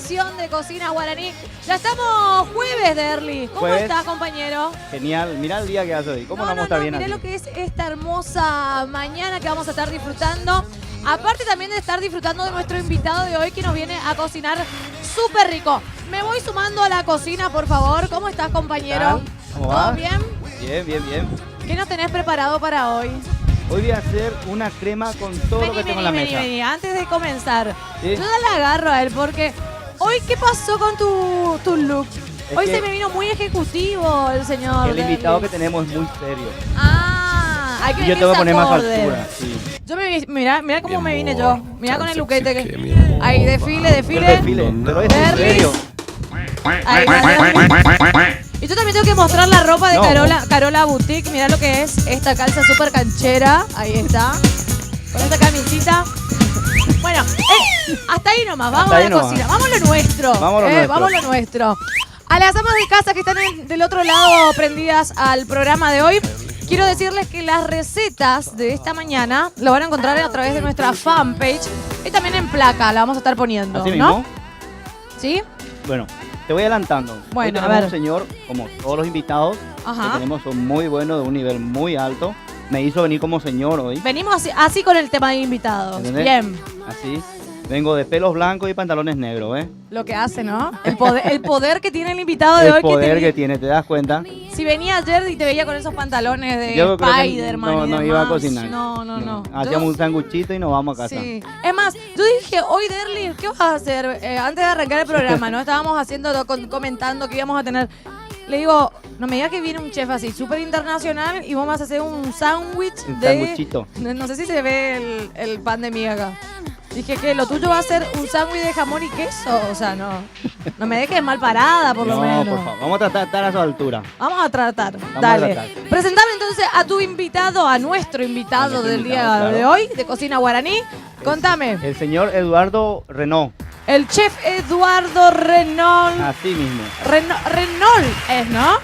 edición de Cocina Guaraní. Ya estamos jueves, Derly. ¿Cómo Jueves. estás, compañero? Genial, mirá el día que hace hoy. ¿Cómo no vamos a estar bien mirá así? lo que es esta hermosa mañana que vamos a estar disfrutando. Aparte también de estar disfrutando de nuestro invitado de hoy que nos viene a cocinar súper rico. Me voy sumando a la cocina, por favor. ¿Cómo estás, compañero? ¿Cómo ¿Todo vas? bien? Bien, bien, bien. ¿Qué nos tenés preparado para hoy? Hoy voy a hacer una crema con todo lo que tengo en la mesa. Vení. Antes de comenzar, ¿Sí? yo ya le agarro a él porque hoy, ¿qué pasó con tu look? Es Hoy que se me vino muy ejecutivo el señor. el invitado que Derlis. tenemos es muy serio. Hay que Y yo tengo que poner más acorde. altura. Sí. Yo mirá cómo me vine yo. Mirá con el luquete que que. mi amor. Ahí, desfile. El desfile, pero es en Derlis. serio. Ahí, y yo también tengo que mostrar la ropa de No. Carola Boutique. Mirá lo que es esta calza súper canchera. Ahí está. Con esta camisita. Bueno, hasta ahí nomás. Vamos Hasta a ahí la nomás. cocina. Vamos a lo nuestro. Vamos a lo nuestro. Vamos a lo nuestro. A las amas de casa que están del otro lado prendidas al programa de hoy, quiero decirles que las recetas de esta mañana lo van a encontrar a través de nuestra fanpage y también en placa la vamos a estar poniendo, Así ¿no? mismo. ¿Sí? Bueno, te voy adelantando. Bueno, Hoy a tenemos ver. un señor, como todos los invitados, Ajá. que tenemos son muy buenos, de un nivel muy alto. Me hizo venir como señor hoy. Venimos así con el tema de invitados. ¿Entendés? Bien. Así. Vengo de pelos blancos y pantalones negros, ¿eh? Lo que hace, ¿no? El poder que tiene el invitado de El hoy. poder que tiene, ¿te das cuenta? Si venía ayer y te veía con esos pantalones de Yo creo que Spider-Man y no iba a demás. cocinar. No. Hacíamos Yo- un sanguchito y nos vamos a casa. Sí. Es más, yo dije, hoy Derly, ¿qué vas a hacer? Antes de arrancar el programa, ¿no? Estábamos comentando que íbamos a tener. Le digo, no me digas que viene un chef así, súper internacional, y vos vas a hacer un sándwich Un de. sanguchito. No sé si se ve el pan de miga acá. Dije que lo tuyo va a ser un sándwich de jamón y queso. O sea, no me dejes mal parada, por lo No, menos. por favor. Vamos a tratar de estar a su altura. Vamos a tratar. a Dale. tratar. Presentame entonces a tu invitado, a nuestro invitado del día invitado, de claro. hoy, de Cocina Guaraní. Contame. El señor Eduardo Renault. El chef Eduardo Renault. Así mismo. Renault es, ¿no?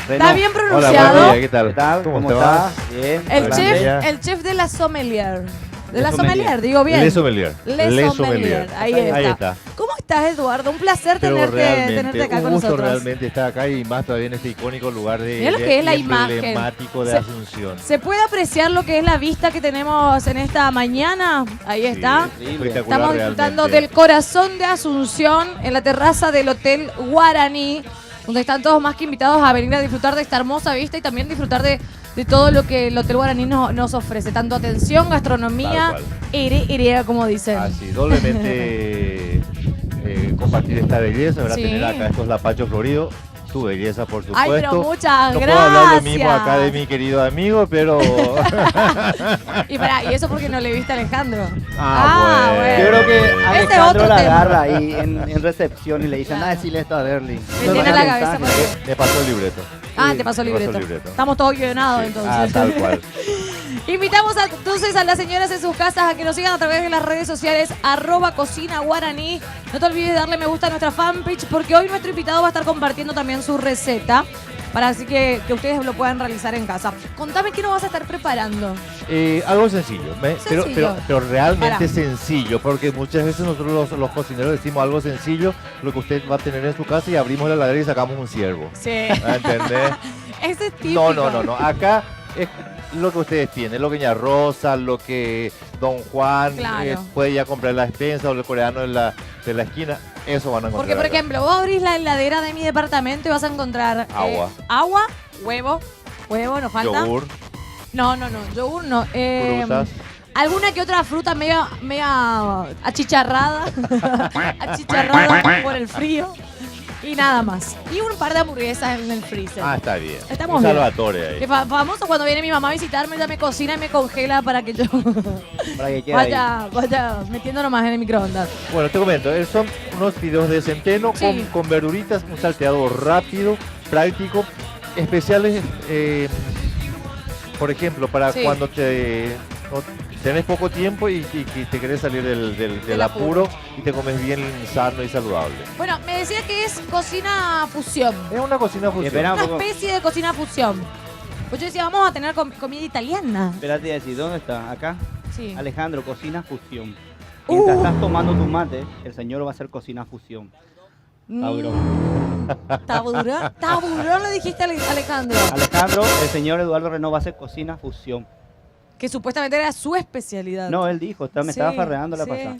¿Está Renault. bien Hola, pronunciado? buen día, ¿qué tal? ¿Qué tal? ¿Cómo ¿Cómo te va? estás? Bien. El adelante. chef de la sommelier. De Le la sommelier, sommelier. digo bien. Le Sommelier. Le Sommelier. Ahí está. ¿Cómo estás, Eduardo? Un placer Pero tenerte realmente, acá un con gusto nosotros. realmente estar acá y más todavía en este icónico lugar Mirá lo que es la imagen. emblemático de Se- Asunción. ¿Se puede apreciar lo que es la vista que tenemos en esta mañana? Ahí está. Sí, espectacular Estamos disfrutando realmente. del corazón de Asunción en la terraza del Hotel Guaraní, donde están todos más que invitados a venir a disfrutar de esta hermosa vista y también disfrutar de todo lo que el Hotel Guaraní nos ofrece. Tanto atención, gastronomía, Tal cual. iría como dicen. Así, doblemente compartir esta belleza, ¿verdad? Sí. Tener acá estos lapachos floridos, tu belleza, por supuesto. Ay, pero muchas no gracias. puedo hablar lo mismo acá de mi querido amigo, pero... Y eso porque no le viste a Alejandro. bueno. Yo creo que Ese es Alejandro otro la tema. agarra ahí en recepción y le dice, anda a decirle esto a Derly. Le tiene la cabeza por ahí. Me pasó el libreto. Te pasó el Me pasó el libreto. libreto. Estamos todos guionados entonces. Tal cual. Invitamos entonces a las señoras en sus casas a que nos sigan a través de las redes sociales @Cocina Guaraní. No te olvides de darle me gusta a nuestra fanpage porque hoy nuestro invitado va a estar compartiendo también su receta para así que ustedes lo puedan realizar en casa. Contame qué nos vas a estar preparando. Algo sencillo, Sencillo. pero realmente Pará. sencillo, porque muchas veces nosotros los cocineros decimos algo sencillo, lo que usted va a tener en su casa y abrimos la heladera y sacamos un ciervo. Sí. ¿Entendés? Ese es típico. No. Acá es lo que ustedes tienen, lo que Ña Rosa, lo que Don Juan Claro. puede ya comprar en la despensa o el coreano de la esquina. Eso van a encontrar. Porque, por acá. ejemplo, vos abrís la heladera de mi departamento y vas a encontrar agua, huevo, nos falta. Yogur, No, yogur no. frutas. Alguna que otra fruta media achicharrada. Achicharrada por el frío. Y nada más. Y un par de hamburguesas en el freezer. Está bien. Estamos un bien. Salvatore ahí. Que famoso cuando viene mi mamá a visitarme, ella me cocina y me congela para que yo Para que quede ahí. vaya metiendo nomás en el microondas. Bueno, te comento, son unos fideos de centeno Sí. con verduritas, un salteado rápido, práctico, especiales, por ejemplo, para Sí. cuando tenés poco tiempo y te querés salir del apuro y te comes bien sano y saludable. Bueno, me decía que es cocina fusión. Es una cocina fusión. Espera un Una poco. especie de cocina fusión. Pues yo decía, vamos a tener comida italiana. Espérate a decir, ¿dónde está? Acá. Sí. Alejandro, cocina fusión. Mientras estás tomando tu mate, el señor va a hacer cocina fusión. Taurón. Taburón le dijiste a Alejandro. Alejandro, el señor Eduardo Renova hace cocina fusión. Que supuestamente era su especialidad. No, él dijo, me estaba farreando la sí. pasada.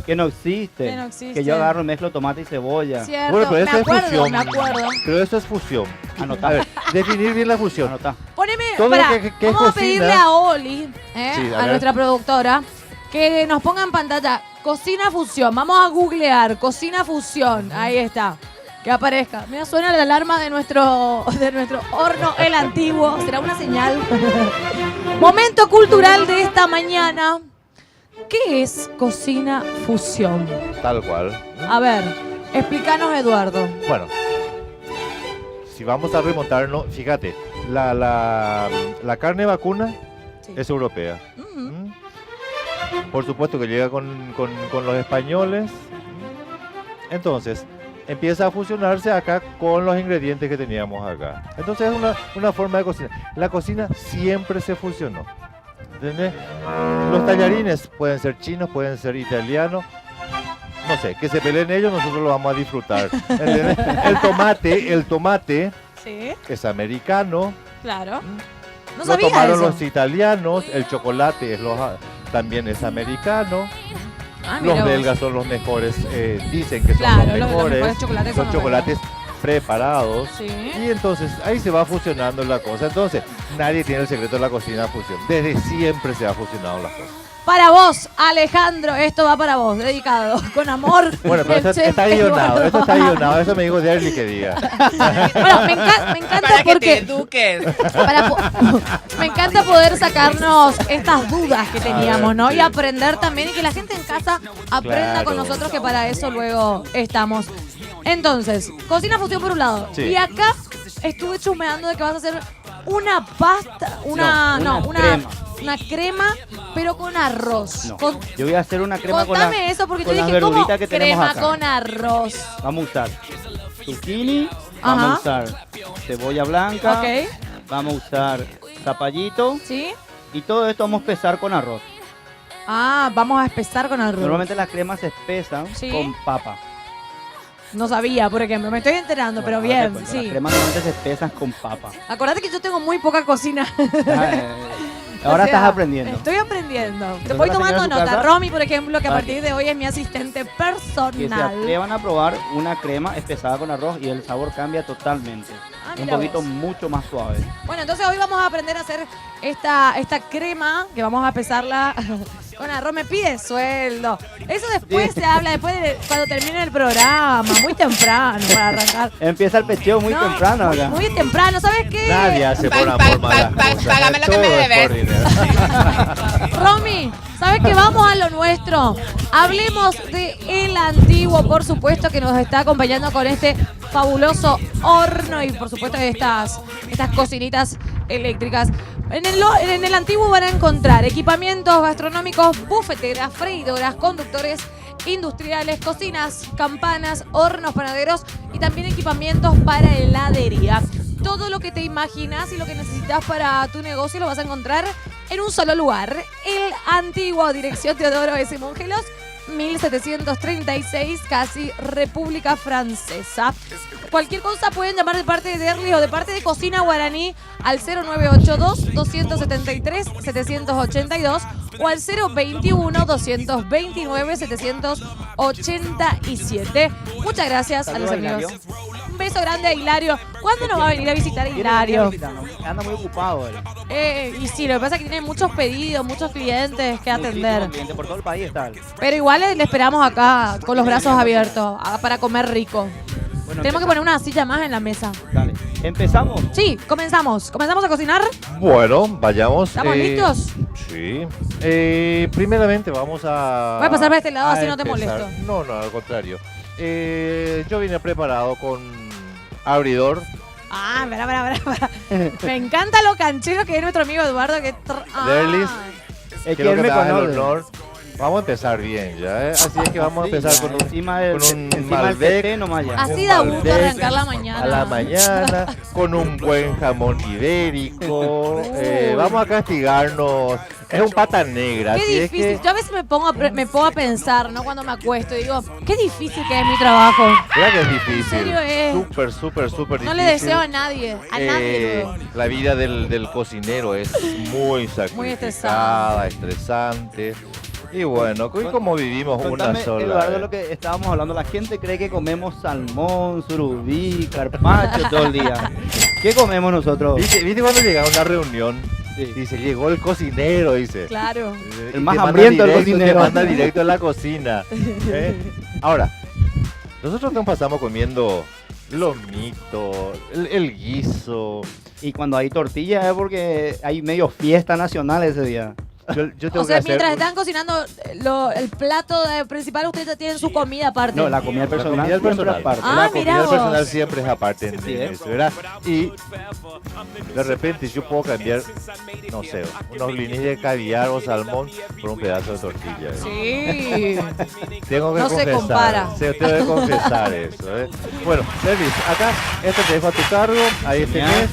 Que no existe. Que no existe. Que yo agarro y mezclo tomate y cebolla. Cierto, Bueno, pero me eso es acuerdo, fusión. me acuerdo. Pero eso es fusión. Anotá. A ver, definir bien la fusión. Anotá. Poneme, Todo lo pará, que es vamos a cocina. pedirle a Oli, Sí, a a ver. nuestra productora, que nos ponga en pantalla cocina fusión. Vamos a googlear cocina fusión. Ahí está. Que aparezca. Mira, suena la alarma de nuestro horno, el antiguo. ¿Será una señal? Momento cultural de esta mañana. ¿Qué es cocina fusión? Tal cual. A ver, explícanos, Eduardo. Bueno, si vamos a remontarnos, fíjate, la carne vacuna Sí. es europea. Ujú. ¿Mm? Por supuesto que llega con los españoles. Entonces, empieza a fusionarse acá con los ingredientes que teníamos acá. Entonces es una forma de cocinar. La cocina siempre se fusionó. ¿Entendés? Los tallarines pueden ser chinos, pueden ser italianos. No sé, que se peleen ellos, nosotros lo vamos a disfrutar. ¿Entendés? El tomate Sí, es americano. claro. No Lo sabía tomaron eso. los italianos. El chocolate también es americano. Ah, mira Los vos. belgas son los mejores, dicen que son Claro, los los mejores. mejores chocolates son Son los chocolates preparados. Sí. Y entonces ahí se va fusionando la cosa. Entonces, nadie tiene el secreto de la cocina fusión. Desde siempre se ha fusionado las cosas. Para vos, Alejandro, esto va para vos, dedicado, con amor. Bueno, pero el eso chef está guionado, Eduardo. eso está guionado, eso me dijo Derly que diga. Bueno, me encanta Para que te porque eduques. me encanta poder sacarnos estas dudas que teníamos, ¿no? Sí. Y aprender también y que la gente en casa aprenda Claro. con nosotros, que para eso luego estamos. Entonces, cocina fusión por un lado. Sí. Y acá estuve chusmeando de que vas a hacer una pasta, una crema. una crema, pero con arroz. No, Con- yo voy a hacer una crema Contame eso porque yo con las dije, ¿cómo verduritas que tenemos crema acá. con arroz? Vamos a usar zucchini, Ajá. vamos a usar cebolla blanca, Ok, vamos a usar zapallito ¿sí? y todo esto vamos a espesar con arroz. Ah, vamos a espesar con arroz. Normalmente las cremas se espesan Sí. con papa. No sabía, por ejemplo, me estoy enterando, pero Bueno, ahora te bien, cuento, sí. Las cremas normalmente se espesan con papa. Acordate que yo tengo muy poca cocina. Ahora O sea, estás aprendiendo. Estoy aprendiendo. Te Entonces, voy la tomando señora en su nota. casa, Romy, por ejemplo, que a para partir que- de hoy es mi asistente Que se personal. atrevan a probar una crema espesada con arroz y el sabor cambia totalmente. Ah, Un mira poquito vos. mucho más suave. Bueno, entonces hoy vamos a aprender a hacer esta crema, que vamos a pesarla con arroz. Me pide sueldo. Eso después se habla, cuando termine el programa, muy temprano para arrancar. Empieza el pecheo muy No, temprano acá. Muy temprano, ¿sabes qué? Nadie hace por Pa- amor pa- malas pa- cosas, págame lo que todo me es por debes. dinero. Romy, ¿sabes qué? Vamos a lo nuestro. Hablemos de el antiguo, por supuesto, que nos está acompañando con este fabuloso horno y por supuesto estas cocinitas eléctricas. En el antiguo van a encontrar equipamientos gastronómicos, bufeteras, freidoras, conductores industriales, cocinas, campanas, hornos panaderos y también equipamientos para heladería. Todo lo que te imaginas y lo que necesitas para tu negocio lo vas a encontrar en un solo lugar. El antiguo, dirección Teodoro S. Mongelos, 1736, casi República Francesa. Cualquier cosa pueden llamar de parte de Derly o de parte de Cocina Guaraní al 0982-273-782 o al 021-229-787. Muchas gracias a los Saludos, amigos. Un beso grande a Hilario. ¿Cuándo nos va a venir a visitar Hilario? Anda muy ocupado él. Y sí, lo que pasa es que tiene muchos pedidos, muchos clientes que atender. Muchísimos clientes por todo el país está él. Pero igual le esperamos acá con los brazos abiertos para comer rico. Bueno, Tenemos que poner una silla más en la mesa. Dale. ¿Empezamos? Sí, comenzamos. ¿Comenzamos a cocinar? Bueno, vayamos. ¿Estamos listos? Sí. Primeramente vamos a... Voy a pasar para este lado, a así no te empezar. molesto. No, no, al contrario. Yo vine preparado con abridor. Ah, espera. Me encanta lo canchero que es nuestro amigo Eduardo. Derlis. Es que Quiero él que me me hagas el conoce. honor Vamos a empezar bien ya, ¿eh? Así es que vamos a empezar con un, encima del, con un encima del Malbec. TT nomás ya. Así Un da gusto Malbec arrancar la mañana. A la mañana, con un buen jamón ibérico. Vamos a castigarnos. Es un pata negra, Qué así es difícil. que... Yo a veces me pongo a pensar, ¿no? Cuando me acuesto y digo, qué difícil que es mi trabajo. Mira que es difícil. serio es? Súper, súper, súper No difícil. le deseo a nadie. A nadie. luego. La vida del cocinero es muy sacrificada, estresante. Y bueno, y como vivimos Contame, una sola. Eduardo, lo que estábamos hablando, la gente cree que comemos salmón, surubí, carpaccio todo el día. ¿Qué comemos nosotros? ¿Viste cuando llega a una reunión? Sí. Dice, llegó el cocinero, dice. Claro. Y El más te manda hambriento del directo, cocinero. Te manda directo a la cocina. Ahora, nosotros nos pasamos comiendo lomito, el guiso. Y cuando hay tortillas es porque hay medio fiesta nacional ese día. Yo tengo O sea, que hacer... mientras están cocinando el plato principal, ustedes tienen su comida aparte. No, la comida personal, comida siempre personal. aparte. Ah, la mira comida vos. personal siempre es aparte en Sí, eso, ¿verdad? Y de repente yo puedo cambiar, no sé, unos blinis de caviar o salmón por un pedazo de tortilla. ¿eh? Sí. Tengo que No se confesar. compara. Sí, tengo que confesar eso. ¿eh? Bueno, Elvis, acá, esto te dejo a tu cargo, ahí tenés.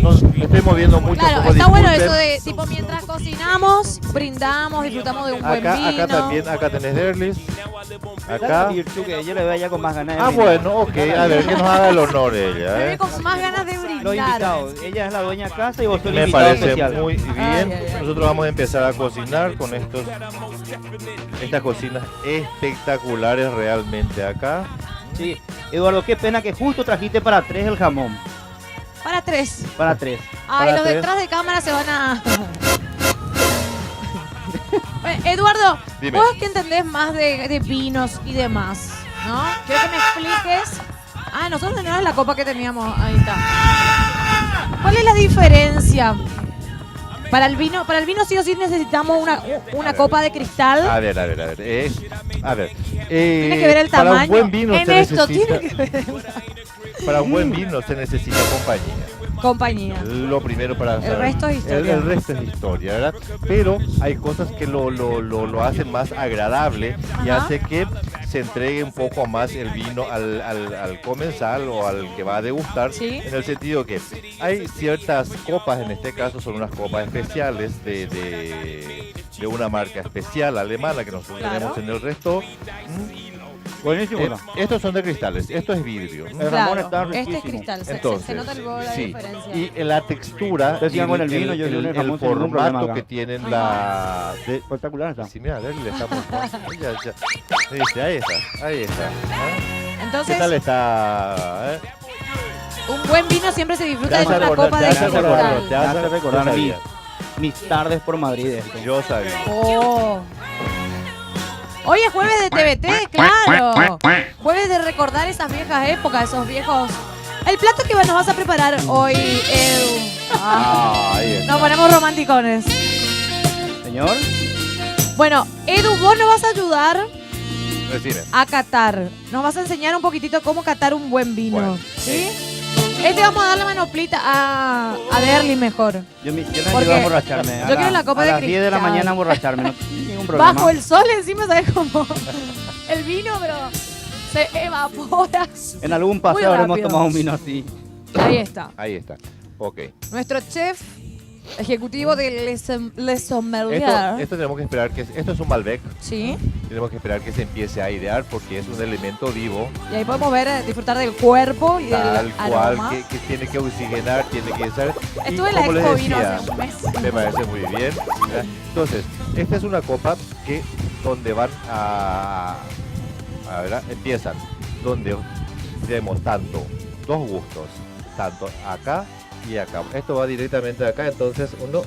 No, me estoy moviendo mucho. Claro, como está bueno disculpen. eso de, tipo, mientras cocinamos, brindamos, disfrutamos de un buen vino. Acá también, acá tenés Derlis. Acá. Dale, Virtu, que yo le vaya con más ganas de Ah, brindar. bueno, ok, a ver, que nos haga el honor Me ella. voy ¿eh? con más ganas de Los brindar. invitados, ella es la dueña de casa y vos sos el Me invitado parece especial. muy bien. Ay, ay, ay. Nosotros vamos a empezar a cocinar con estas cocinas espectaculares realmente acá. Sí. Eduardo, qué pena que justo trajiste para 3 el jamón. Para 3. Para 3. Ay, Para los tres. detrás de cámara se van a... Bueno, Eduardo, Dime. vos que entendés más de vinos y demás, ¿no? Quiero que me expliques... Ah, nosotros no es la copa que teníamos. Ahí está. ¿Cuál es la diferencia? Para el vino sí o sí necesitamos una copa de cristal. A ver. A ver. Tiene que ver el tamaño. Para un buen vino en se esto necesita, tiene que ver para un buen vino se necesita compañía. compañía. Lo primero para El saber. resto es historia. El resto es historia, ¿verdad? Pero hay cosas que lo hacen más agradable y Ajá. hace que se entregue un poco más el vino al comensal o al que va a degustar. Sí. En el sentido que hay ciertas copas, en este caso son unas copas especiales de una marca especial alemana que nosotros Claro. tenemos en el resto. Buenísimo. Estos son de cristales, esto es vidrio. El Ramón está Claro, este es riquísimo. cristal. Se Entonces, nota la sí. diferencia. Y en la textura, Ustedes sigan y con el vino, yo con el el jamón sin ningún problema formato acá. que tienen la... Espectacular está. Sí, mira, le estamos... ya. Dice, ahí está. ¿eh? ¿Qué Entonces, tal está? ¿eh? un buen vino siempre se Te disfruta de hace una acordar, copa te de hace acordar, cristal. te hace hace recordar yo a mí. sabía. Mis tardes por Madrid. esto. Yo sabía. Oh. Hoy es jueves de TBT, claro. Jueves de recordar esas viejas épocas, esos viejos. El plato que nos vas a preparar hoy, Edu. Ah, Ahí está. nos ponemos romanticones. Señor, Bueno, Edu, vos nos vas a ayudar Decime. a catar. Nos vas a enseñar un poquitito cómo catar un buen vino. Bueno. ¿Sí? Este vamos a dar la manoplita a Derly mejor. yo me Porque ayudo a emborracharme. yo quiero la copa a de las 10 de la cristal. mañana a emborracharme, no tengo ningún problema. Bajo el sol encima, ¿sabes cómo? El vino, pero se evapora. En algún Muy paseo habremos rápido. tomado un vino así. Ahí está. Ahí está. Ok. Nuestro chef ejecutivo de Le Sommelier. Esto tenemos que esperar que... Esto es un Malbec. Sí. Tenemos que esperar que se empiece a airear porque es un elemento vivo. Y ahí podemos ver, disfrutar del cuerpo y Tal del cual, aroma. que tiene que oxigenar, tiene que estar. Y Estuve en la como les Expo Vino decía, hace un mes. me parece muy bien. ¿verdad? Entonces, esta es una copa que donde van a ver, empiezan, donde tenemos tanto, dos gustos, tanto acá y acá. Esto va directamente acá, entonces uno,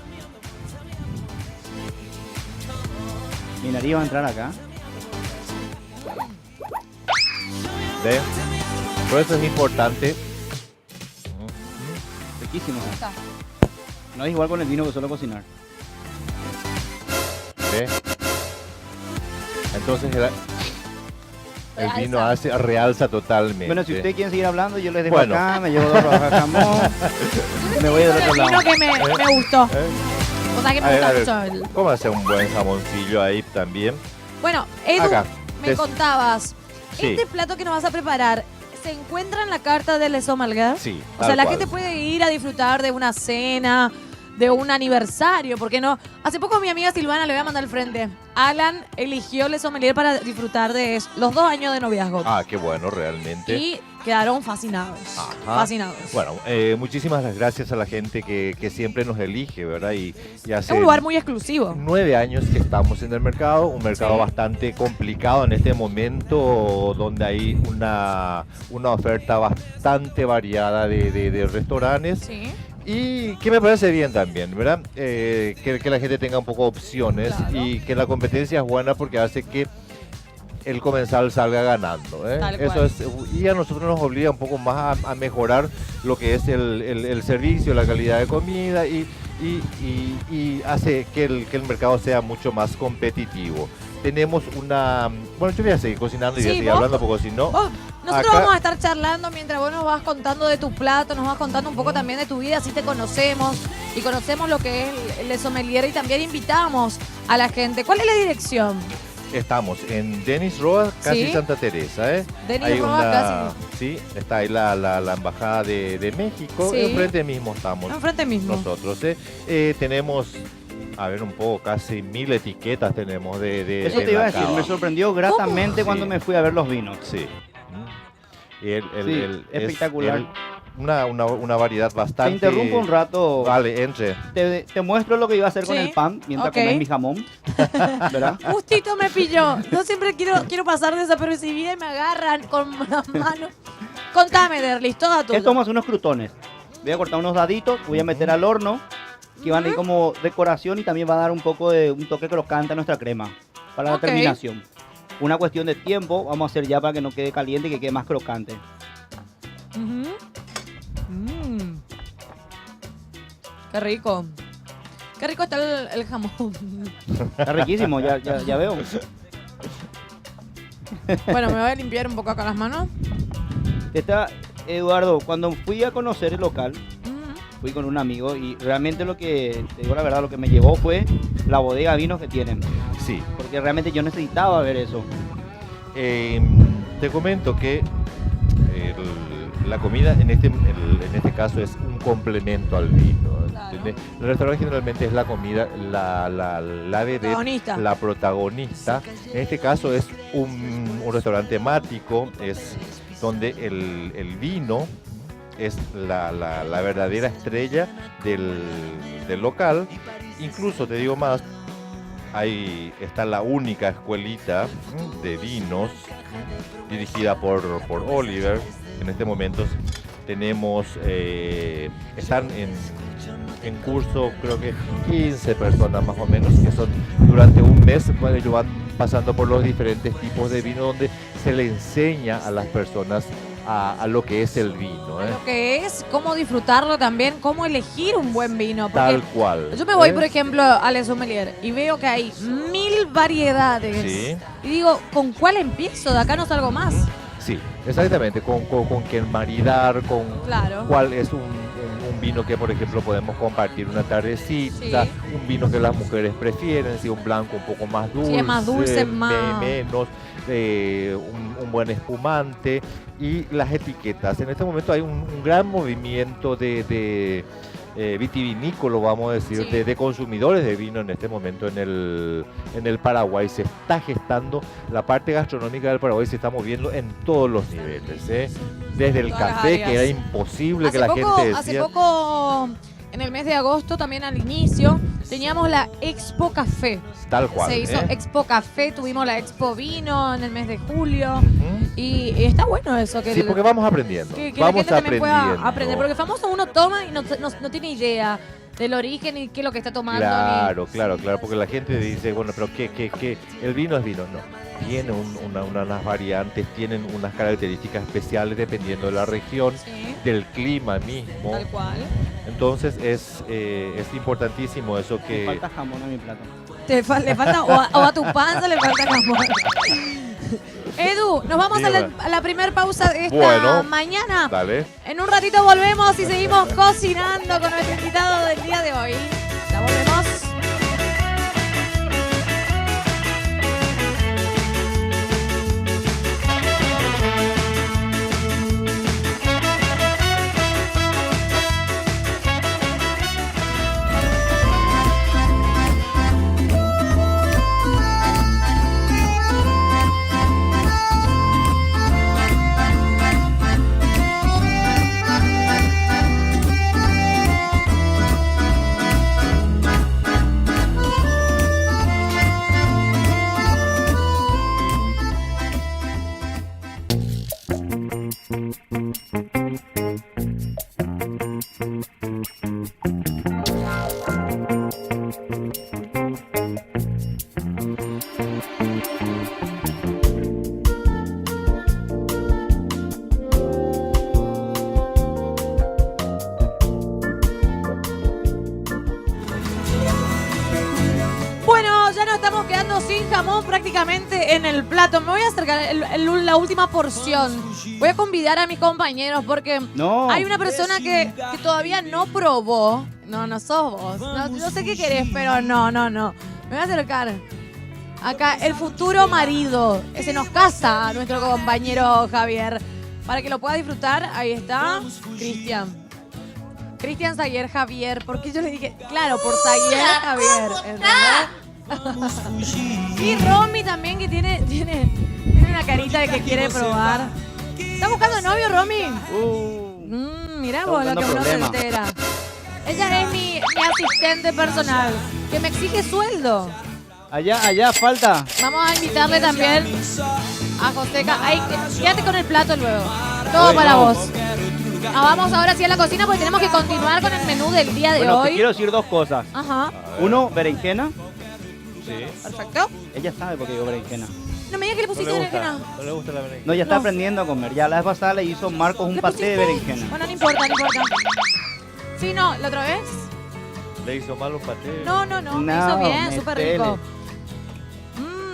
Mi nariz va a entrar acá. ¿ve? Por eso es importante. Riquísimo. Ahí está. No es igual con el vino que solo cocinar. ¿Ve? Entonces el vino Realza. realza totalmente. Bueno, si ustedes quieren seguir hablando, yo les dejo Bueno. acá, me llevo 2 rodajas de jamón. Me voy del otro El vino lado. que me gustó. ¿Eh? O sea que A me ver, gusta a ver, mucho el... ¿cómo hacer un buen jamoncillo ahí también? Bueno, Edu, Acá. me contabas, Sí. este plato que nos vas a preparar, ¿se encuentra en la carta del Les Malgar? Sí, O sea, tal la cual. gente puede ir a disfrutar de una cena, de un aniversario, ¿por qué no? Hace poco a mi amiga Silvana le voy a mandar al frente. Alan eligió Les Sommelier para disfrutar de los 2 años de noviazgo. Ah, qué bueno, realmente. Y quedaron fascinados. Ajá. Fascinados. Bueno, muchísimas gracias a la gente que siempre nos elige, ¿verdad? Y hace Es un lugar muy exclusivo. 9 años que estamos en el mercado, un mercado Sí. bastante complicado en este momento, donde hay una oferta bastante variada de restaurantes. Sí. Y que me parece bien también, ¿verdad? Que la gente tenga un poco opciones Claro. y que la competencia es buena porque hace que el comensal salga ganando. Tal Eso cual. es, y a nosotros nos obliga un poco más a mejorar lo que es el servicio, la calidad de comida y hace que el mercado sea mucho más competitivo. Tenemos una... Bueno, yo voy a seguir cocinando y voy a Sí, seguir vos- hablando porque si no... Nosotros Acá- vamos a estar charlando mientras vos nos vas contando de tu plato, nos vas contando un poco también de tu vida, así te conocemos y conocemos lo que es el sommelier y también invitamos a la gente. ¿Cuál es la dirección? Estamos en Denis Roa, casi Sí. Santa Teresa, ¿eh? Denis Hay Roa, casi. Sí, está ahí la embajada de México. Sí. Enfrente mismo estamos Enfrente mismo. nosotros, tenemos, a ver, un poco, casi 1000 etiquetas tenemos de Eso te iba a Nacaba. decir, me sorprendió gratamente ¿Cómo? cuando Sí. me fui a ver los vinos. Sí. Y Sí, espectacular. Una variedad Te bastante... interrumpo un rato. Vale, entre. Te muestro lo que iba a hacer con Sí, el pan mientras ok. comes mi jamón. ¿Verdad? Justito me pilló. Yo siempre quiero pasar desapercibida y me agarran con las manos. Contame, Derlis, toda tuya. Esto vamos a hacer unos crutones. Voy a cortar unos daditos, voy a meter al horno, que van a ir como decoración y también va a dar un poco de un toque crocante a nuestra crema para Ok. la terminación. Una cuestión de tiempo, vamos a hacer ya para que no quede caliente y que quede más crocante. Ujú. Mm. Qué rico. Qué rico está el jamón. Está riquísimo, ya veo. Bueno, me voy a limpiar un poco acá las manos. Eduardo, cuando fui a conocer el local, Ujú. fui con un amigo y realmente lo que, te digo la verdad, lo que me llevó fue la bodega de vinos que tienen. Sí. Porque realmente yo necesitaba ver eso. Te comento que la comida en este caso es un complemento al vino. Claro. ¿Entendés? El restaurante generalmente es la comida, la vedette, Protagonista. la protagonista. En este caso es un restaurante temático, es donde el vino es la verdadera estrella del local. Incluso te digo más, ahí está la única escuelita de vinos dirigida por Oliver. En este momento tenemos, están en curso creo que 15 personas más o menos, que son durante un mes, bueno, ellos van pasando por los diferentes tipos de vino donde se le enseña a las personas a lo que es el vino. Lo que es cómo disfrutarlo también, cómo elegir un buen vino. Porque Tal cual. yo me voy, por ejemplo, a Le Sommelier y veo que hay 1000 variedades. Sí. Y digo, ¿con cuál empiezo? De acá no salgo más. Sí, exactamente, con quién maridar, con Claro. cuál es un vino que, por ejemplo, podemos compartir una tardecita, Sí. un vino que las mujeres prefieren, si un blanco un poco más dulce, Sí, es más dulce, más- menos, un buen espumante y las etiquetas. En este momento hay un gran movimiento de vitivinícola, vamos a decir, Sí. de consumidores de vino en este momento en el Paraguay. Se está gestando, la parte gastronómica del Paraguay se está moviendo en todos los niveles, ¿eh? Desde el Todas las café, áreas. que era imposible que Hace la poco, gente hace decía. poco, en el mes de agosto, también al inicio, teníamos la Expo Café. Tal cual. Se hizo ¿eh? Expo Café, tuvimos la Expo Vino en el mes de julio. Ujú. Y está bueno eso. Que Sí, porque vamos aprendiendo. que la vamos gente también pueda aprendiendo. aprender. Porque famoso uno toma y no tiene idea del origen y qué es lo que está tomando. Claro, claro, porque la gente dice, bueno, pero ¿qué? El vino es vino. No, tiene unas variantes, tienen unas características especiales dependiendo de la región, Sí, del clima mismo. tal cual. Entonces es importantísimo eso Me que... falta jamón a mi plato. Le falta, o a tu panza le falta jamón. Edu, nos vamos a la primera pausa de esta Bueno. mañana. Dale. En un ratito volvemos y seguimos cocinando con nuestro invitado del día de hoy. Ya volvemos. quedando sin jamón prácticamente en el plato. Me voy a acercar la última porción. Voy a convidar a mis compañeros porque No. hay una persona que todavía no probó. No sos vos. No sé qué querés, pero no. Me voy a acercar. Acá, el futuro marido. Se nos casa a nuestro compañero Javier. Para que lo pueda disfrutar, ahí está. Cristian Zaguer Javier. ¿Por qué yo le dije? Claro, por Zaguer Javier. ¿Entendés? Y Romy también, que tiene una carita de que quiere probar. ¿Está buscando novio, Romy? Mirá Está vos lo buscando que uno se problemas. entera. Ella es mi asistente personal, que me exige sueldo. Allá falta. Vamos a invitarle también a Joseca. Ay, quédate con el plato luego. Todo Hoy para no. vos. Vamos ahora sí a la cocina porque tenemos que continuar con el menú del día de Bueno, te hoy. quiero decir dos cosas. Ajá, Uno, berenjena. Sí. perfecto. Ella sabe por qué digo berenjena. No me digas que le No pusiste le berenjena. gusta, no le gusta la berenjena. No, ya está No. aprendiendo a comer. Ya la vez pasada le hizo Marcos un ¿Le paté de pusiste? berenjena. Bueno, no importa. Sí, no, ¿la otra vez? Le hizo mal un paté. No, me No, hizo bien, metele. súper rico.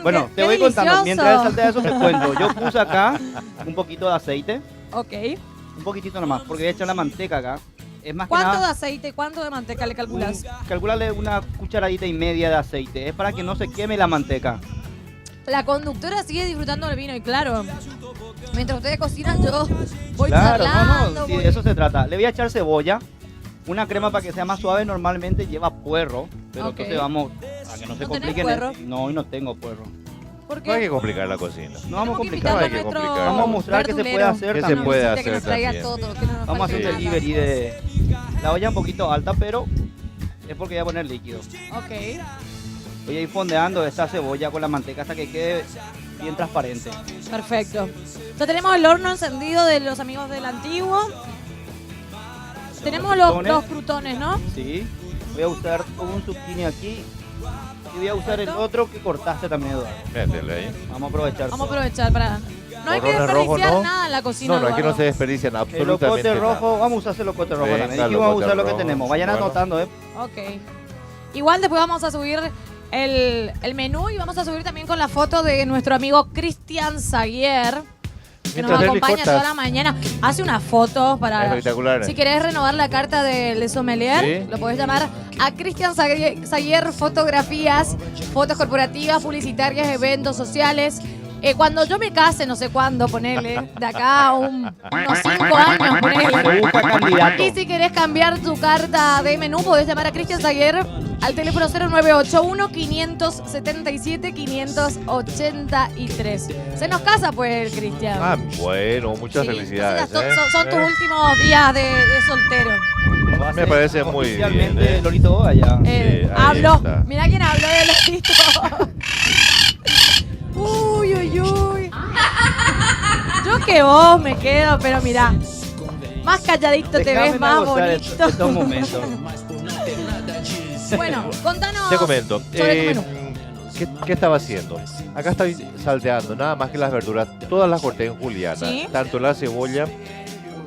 Bueno, qué te voy contando. delicioso. Mientras saltea eso te cuento. Yo puse acá un poquito de aceite. Ok. Un poquitito nomás, porque voy a echar la manteca acá. Es más que ¿Cuánto de nada, aceite, cuánto de manteca le calculas? calcularle una cucharadita y media de aceite. Es para que no se queme la manteca. La conductora sigue disfrutando del vino y claro, mientras ustedes cocinan yo voy Claro, charlando. sí, voy- de eso se trata. Le voy a echar cebolla. Una crema para que sea más suave normalmente lleva puerro. Pero Ok. entonces vamos a que no se ¿No tenés compliquen. puerro? No, hoy no tengo puerro. ¿Por No hay que qué? complicar la cocina. No vamos a Tenemos que complicar. invitarlo hay a que nuestro complicar. Vamos a mostrar que se puede verdulero. hacer ¿Qué se también. puede Necesita que nos hacer traiga también? todo, que no nos Vamos a hacer falte un nada. delivery de la olla un poquito alta, pero es porque voy a poner líquido. Ok, Voy a ir fondeando esta cebolla con la manteca hasta que quede bien transparente. perfecto. Ya tenemos el horno encendido de los amigos del antiguo. Tenemos los crutones. crutones, ¿no? Sí. Voy a usar un zucchini aquí y voy a usar el Perfecto. otro que cortaste también, Eduardo. Métele ahí. Vamos a aprovechar. Vamos a aprovechar para... No hay que Morrones rojos, desperdiciar ¿no? nada en la cocina, No, es que no Eduardo. se desperdician El absolutamente locote rojo, nada. vamos a usar ese locote rojo Venga, también. Y vamos a locote usar lo que rojo. tenemos. Vayan Bueno. anotando, Ok. Igual después vamos a subir el menú y vamos a subir también con la foto de nuestro amigo Cristian Zaguer, que nos Mientras Nelly acompaña cortas. toda la mañana. Hace una foto para... Espectaculares. Si querés renovar la carta de Le Sommelier, Sí. lo podés llamar a Cristian Zaguer Fotografías, fotos corporativas, publicitarias, eventos sociales. Cuando yo me case, no sé cuándo, ponele, de acá a unos 5 años, Se ponele. busca candidato. Y si querés cambiar tu carta de menú, podés llamar a Cristian Zaguer al teléfono 0981-577-583. Se nos casa, pues, Cristian. Ah, bueno, muchas Sí, felicidades. entonces, son tus ¿Eh? últimos días de soltero. Va a Me ser parece muy oficialmente bien, ¿eh? Lorito Boga ya. Sí, ahí Habló. está. Mirá quién habló de Lorito. Uy. Yo que vos me quedo, pero mirá. Más calladito te Déjame ves, más gozar bonito. estos momentos. Bueno, contanos. Te comento. sobre tu menú. ¿Qué estaba haciendo? Acá estoy salteando, nada más que las verduras. Todas las corté en juliana. Sí. Tanto la cebolla.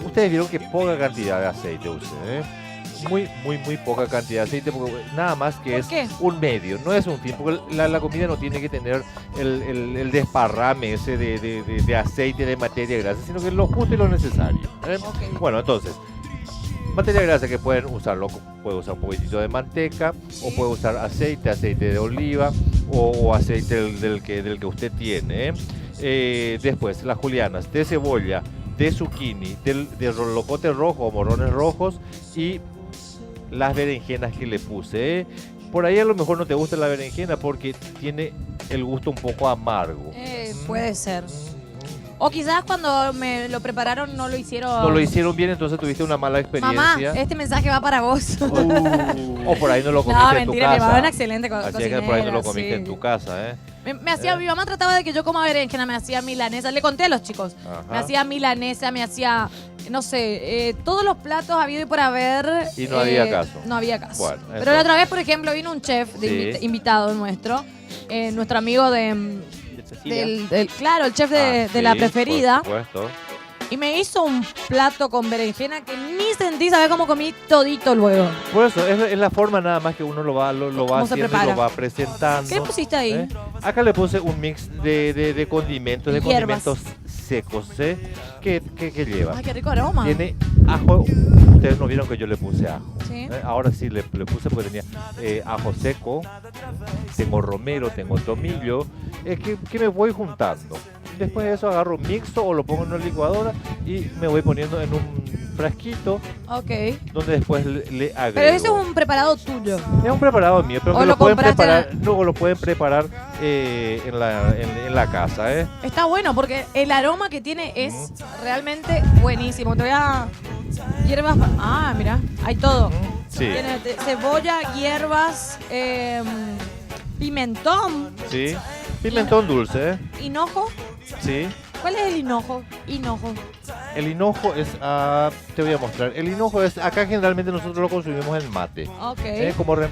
Ustedes vieron que poca cantidad de aceite usé, ¿eh? Muy poca cantidad de aceite, porque nada más que ¿Por es qué? un medio, no es un fin, porque la comida no tiene que tener el desparrame ese de aceite, de materia grasa, sino que es lo justo y lo necesario. ¿Eh? Ok. Bueno, entonces, materia grasa que pueden usarlo, puede usar un poquitito de manteca, o puede usar aceite de oliva, o aceite del que usted tiene. Después, las julianas de cebolla, de zucchini, de locote rojo o morrones rojos y las berenjenas que le puse. Por ahí a lo mejor no te gusta la berenjena porque tiene el gusto un poco amargo. Puede ser. O quizás cuando me lo prepararon no lo hicieron. No lo hicieron bien, entonces tuviste una mala Mamá, experiencia. este mensaje va para vos. O por ahí no lo comiste No, en tu mentira, mi mamá casa. es una excelente Así cocinera. es que por ahí no lo comiste sí. en tu casa, ¿eh? Me hacía, mi mamá trataba de que yo coma berenjena, me hacía milanesa, le conté a los chicos. Ajá. Me hacía milanesa, me hacía, no sé, todos los platos habido y por haber. Y no había caso. No había caso. Bueno, Pero eso. la otra vez, por ejemplo, vino un chef Sí. invitado nuestro, nuestro amigo De Cecilia. claro, el chef de la Sí, preferida. Por supuesto. Y me hizo un plato con berenjena que ni sentí, ¿sabes cómo comí todito luego? Por eso, es la forma nada más que uno lo va ¿Cómo se haciendo y prepara? lo va presentando. ¿Qué le pusiste ahí? ¿eh? Acá le puse un mix de condimentos, de Hierbas. condimentos secos, ¿eh? ¿Qué lleva? Ay, qué rico aroma. Tiene ajo. Ustedes no vieron que yo le puse ajo. Sí. Ahora sí le puse porque tenía ajo seco, tengo romero, tengo tomillo, que me voy juntando. Después de eso agarro mixto o lo pongo en una licuadora y me voy poniendo en un frasquito Ok. donde después le agrego. Pero ese es un preparado tuyo. Es un preparado mío, pero ¿O que lo lo pueden compraste preparar, no, lo pueden preparar en la casa, ¿eh? Está bueno porque el aroma que tiene es realmente buenísimo. Te voy a... Hierbas... Ah, mira, hay todo. Sí, Tiene cebolla, hierbas, pimentón, sí. Pimentón dulce, ¿eh? hinojo. Sí. ¿Cuál es el hinojo? Hinojo. El hinojo es, te voy a mostrar. El hinojo es, acá generalmente nosotros lo consumimos en mate, Ok.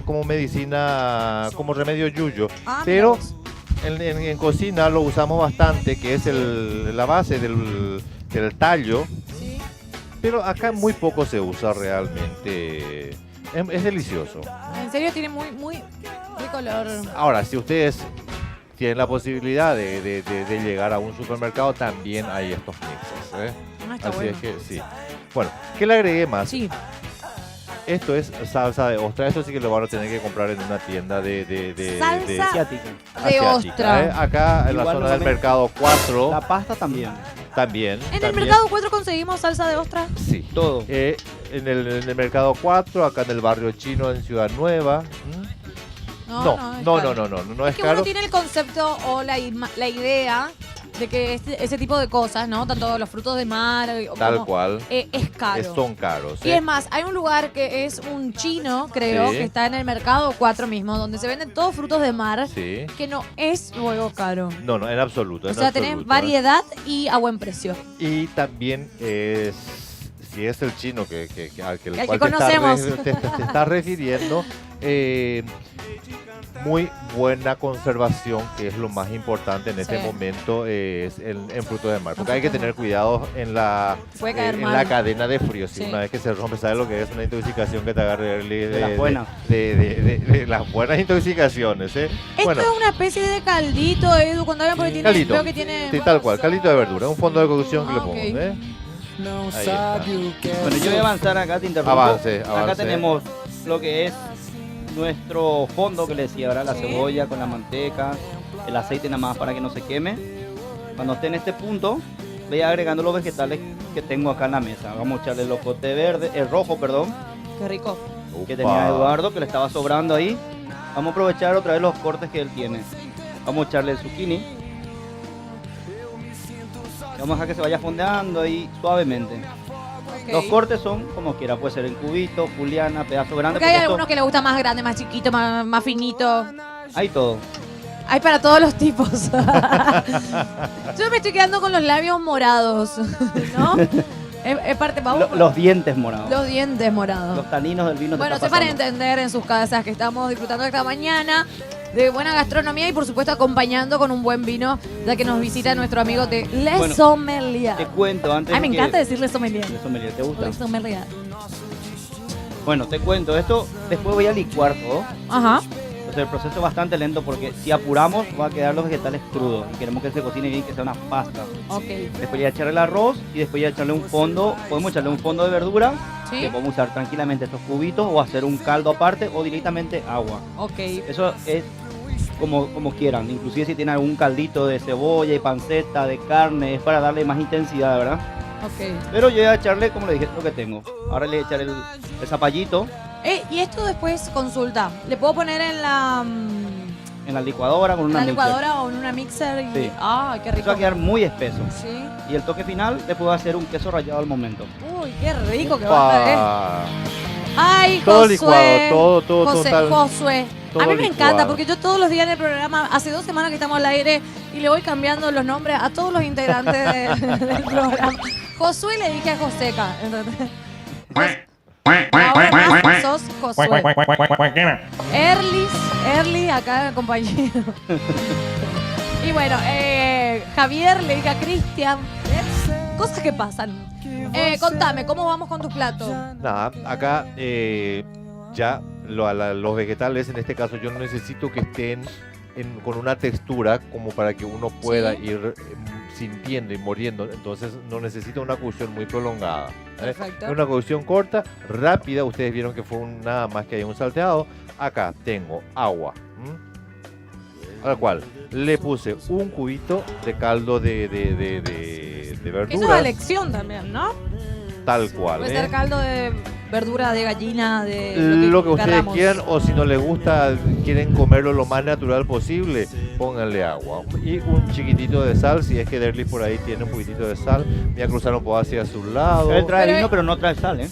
como medicina, como remedio yuyo. Ah, Pero mira vos. en cocina lo usamos bastante, que es la base del tallo. Sí. Pero acá muy poco se usa realmente. Es delicioso. En serio tiene muy, muy rico olor. Ahora, si ustedes tienen la posibilidad de llegar a un supermercado, también hay estos mixes, ¿eh? Ah, está Así bueno. es que sí. Bueno, ¿qué le agregué más? Sí. Esto es salsa de ostra. Esto sí que lo van a tener que comprar en una tienda Salsa Asiática. de asiática, ostra. ¿eh? Acá en la Igual zona del normalmente- mercado 4 La pasta también. también. ¿En el también. mercado 4 conseguimos salsa de ostra? Sí. Todo. En el mercado 4, acá en el barrio chino en Ciudad Nueva. No es no Es es que caro. uno tiene el concepto o la idea de que ese tipo de cosas, ¿no? Tanto los frutos de mar Tal como, cual. es caro. Son caros. Y es más, hay un lugar que es un chino, creo, Sí. que está en el mercado 4 mismo, donde se venden todos frutos de mar, Sí. que no es luego caro. No, en absoluto. O en sea, absoluto, tenés ¿eh? variedad y a buen precio. Y también si es el chino al que que cual conocemos. te estás refiriendo, muy buena conservación, que es lo más importante en este Sí. momento, es en frutos de mar. Porque hay que tener cuidado en la Puede caer en mal. la cadena de frío. Si Sí. una vez que se rompe, ¿sabes lo que es una intoxicación que te agarre De las buenas. de las buenas intoxicaciones, ¿eh? Esto es una especie de caldito, Edu, cuando hablan porque tiene, Caldito. veo que tiene... Sí, tal cual, caldito de verdura, un fondo de cocción que le Ah, pongo, ok. ¿eh? Ahí está. Bueno, yo voy a avanzar acá, te interrumpo. Avance, Acá avance. tenemos lo que es nuestro fondo que le decía, ¿verdad? La Sí. cebolla con la manteca, el aceite nada más para que no se queme. Cuando esté en este punto, voy agregando los vegetales que tengo acá en la mesa. Vamos a echarle el locote verde, el rojo, perdón, Qué rico. que Upa. tenía Eduardo, que le estaba sobrando ahí. Vamos a aprovechar otra vez los cortes que él tiene. Vamos a echarle el zucchini. Vamos a dejar que se vaya fondeando ahí suavemente. Ok. Los cortes son como quiera, puede ser en cubito, juliana, pedazo grande. Porque hay esto- algunos que le gusta más grande, más chiquito, más finito. Hay todo. Hay para todos los tipos. Yo me estoy quedando con los labios morados, ¿no? Es parte, vamos. Los dientes morados. Los dientes morados. Los taninos del vino. te Bueno, está sé para pasando. entender en sus casas que estamos disfrutando esta mañana de buena gastronomía y por supuesto acompañando con un buen vino, ya que nos visita nuestro amigo de Le Bueno, Sommelier. Te cuento antes. Ay, me de que- encanta decirle sommelier. Le sommelier, ¿te gusta? Le Sommelier. Bueno, te cuento. Esto después voy a licuar todo. Ajá. Entonces el proceso es bastante lento porque si apuramos va a quedar los vegetales crudos. Y queremos que se cocine bien, que sea una pasta. Ok. Después voy a echarle el arroz y después voy a echarle un fondo. Podemos echarle un fondo de verdura. Sí. Que podemos usar tranquilamente estos cubitos o hacer un caldo aparte o directamente agua. Ok. Eso es como quieran. Inclusive si tienen algún caldito de cebolla y panceta, de carne, es para darle más intensidad, ¿verdad? Ok. Pero yo voy a echarle, como le dije, lo que tengo. Ahora le voy a echar el zapallito Y esto después consulta. ¿Le puedo poner en la, en la licuadora con una mixer. licuadora o en una mixer? Y... Sí. ¡Ay, qué Eso rico! va a quedar muy espeso. Sí. Y el toque final le puedo hacer un queso rallado al momento. Uy, qué rico que va a estar, ¿eh? Upa. Ay, Todo Josué. licuado, todo José, total. Josué. todo A mí me licuado. encanta porque yo todos los días en el programa, hace 2 semanas que estamos al aire y le voy cambiando los nombres a todos los integrantes del programa. Josué le dije a Joseca. ¿Entendés? Ahora sos Josué. Erlis, acá compañero. Y bueno, Javier le dije a Cristian. cosas que pasan. Contame, ¿cómo vamos con tu plato? Nada, acá ya los vegetales, en este caso yo no necesito que estén con una textura como para que uno pueda Sí. ir sintiendo y muriendo, entonces no necesita una cocción muy prolongada. Perfecto. Una cocción corta, rápida, ustedes vieron que fue nada más que hay un salteado. Acá tengo agua, al cual le puse un cubito de caldo de Eso es verduras, elección también, ¿no? tal cual. Puede ser caldo de verdura, de gallina, de Lo que ustedes queramos. quieran, o si no les gusta, quieren comerlo lo más natural posible, pónganle agua y un chiquitito de sal. Si es que Derlis por ahí tiene un poquitito de sal, voy a cruzar un poco hacia su lado. Él trae Pero- vino, pero no trae sal, ¿eh?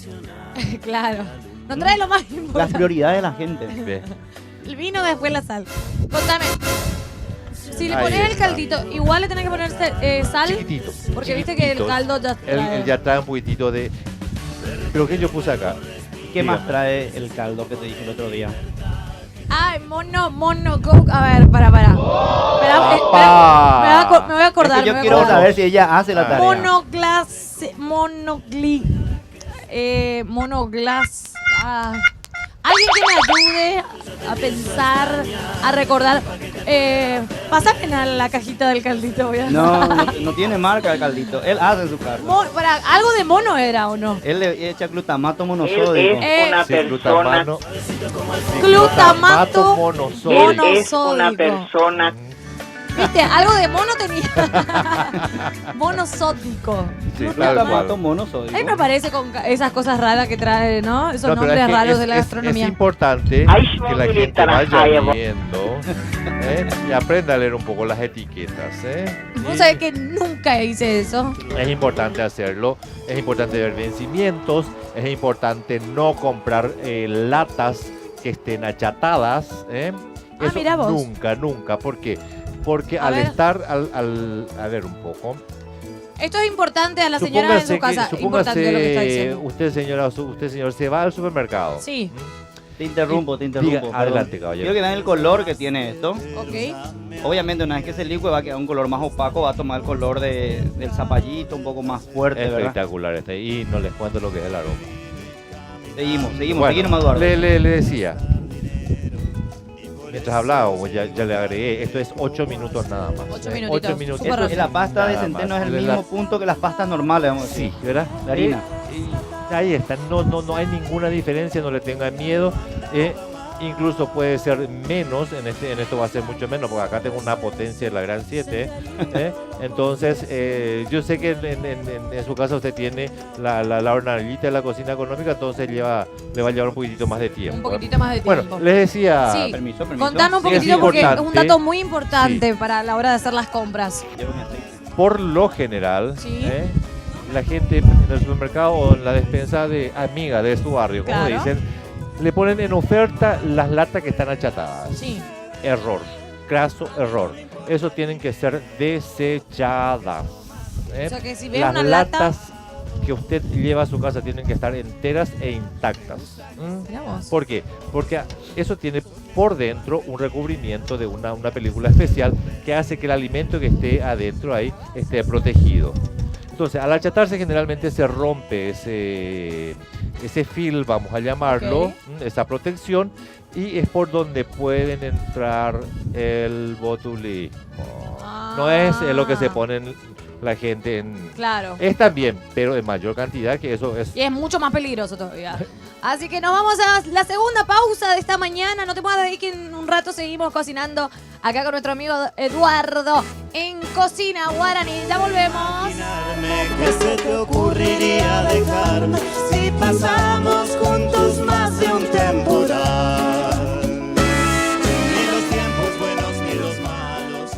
Claro. No trae lo más Las importante. prioridades de la gente. Ve, El vino, después la sal. Contame. Si le Ahí pones el está. caldito, igual le tenés que poner sal. chiquitito. Porque viste que el chiquititos. caldo ya Él trae. ya trae un poquitito de... ¿Pero qué yo puse acá? ¿Y qué más Dígame. trae el caldo que te dije el otro día? Ay, mono, coke. A ver, para. Espera, me voy a acordar. Es que yo me voy a quiero acordar. saber si ella hace la Ah. tarea. Monoglas. Alguien que me ayude a pensar, a recordar. Pásame a la cajita del caldito. Voy a... No tiene marca el caldito. Él hace en su casa. Algo de mono era, ¿o no? Él le echa glutamato Él monosódico. es una Sí, persona. Glutamato monosódico. Él es una monosódico. persona. ¿Viste? Algo de mono tenía. Monosódico. Sí, tal Glutamato cual. monosódico. A mí me parece con esas cosas raras que trae, ¿no? Esos No, pero nombres es que raros de la es gastronomía. importante Ay, que la gente Milita, vaya ay, amor. viendo y aprenda a leer un poco las etiquetas. Vos Y sabés que nunca hice eso. es importante hacerlo, es importante ver vencimientos, es importante no comprar latas que estén achatadas. Eso mirá vos. nunca. ¿Por qué? Porque A al ver. estar, a ver un poco. Esto es importante a la señora en su casa. Importante lo que está diciendo. usted señora, usted señor se va al supermercado. Sí. Te interrumpo. Diga, perdón. adelante, caballero. Quiero que vean el color que tiene esto. Ok. Obviamente una vez que se licue va a quedar un color más opaco, va a tomar el color del zapallito, un poco más fuerte, ¿verdad? Espectacular este. Y no les cuento lo que es el aroma. Seguimos, Bueno, seguimos, Eduardo. le decía. Mientras hablábamos, ya le agregué. Esto es 8 minutos nada más. 8 minutitos. 8 minutos. Súper rápido. La pasta de Nada centeno más. es el La- mismo punto que las pastas normales, vamos a decir. Sí, ¿verdad? La harina. Y ahí está, no hay ninguna diferencia, no le tengan miedo. Incluso puede ser menos, en esto va a ser mucho menos, porque acá tengo una potencia de la Gran 7. Entonces, yo sé que en su casa usted tiene la hornallita de la cocina económica, entonces le va a llevar un poquitito más de tiempo. Un poquitito más de tiempo. Bueno, les decía, Sí. Permiso. Contame un Sí, es poquitito porque es un importante. dato muy importante para la hora de hacer las compras. Llevo mi aceite. por lo general, Sí. la gente en el supermercado o en la despensa de amiga de su barrio, como Claro. dicen, le ponen en oferta las latas que están achatadas. Sí. Error, craso error. Eso tienen que ser desechadas. O sea que si ves Las una lata. latas que usted lleva a su casa tienen que estar enteras e intactas. Mirá vos. ¿Por qué? Porque eso tiene por dentro un recubrimiento de una película especial que hace que el alimento que esté adentro ahí esté protegido. Entonces, al achatarse generalmente se rompe ese film, vamos a llamarlo, Ok. esa protección, y es por donde pueden entrar el botulismo. No es lo que se ponen la gente en... Claro. Es también, pero en mayor cantidad, que eso es... Y es mucho más peligroso todavía. Así que nos vamos a la segunda pausa de esta mañana. No te muevas de ahí que en un rato seguimos cocinando acá con nuestro amigo Eduardo en Cocina Guaraní. Ya volvemos. ¿Qué se te ocurriría dejarme si pasamos juntos más de un temporal? Ni los tiempos buenos ni los malos.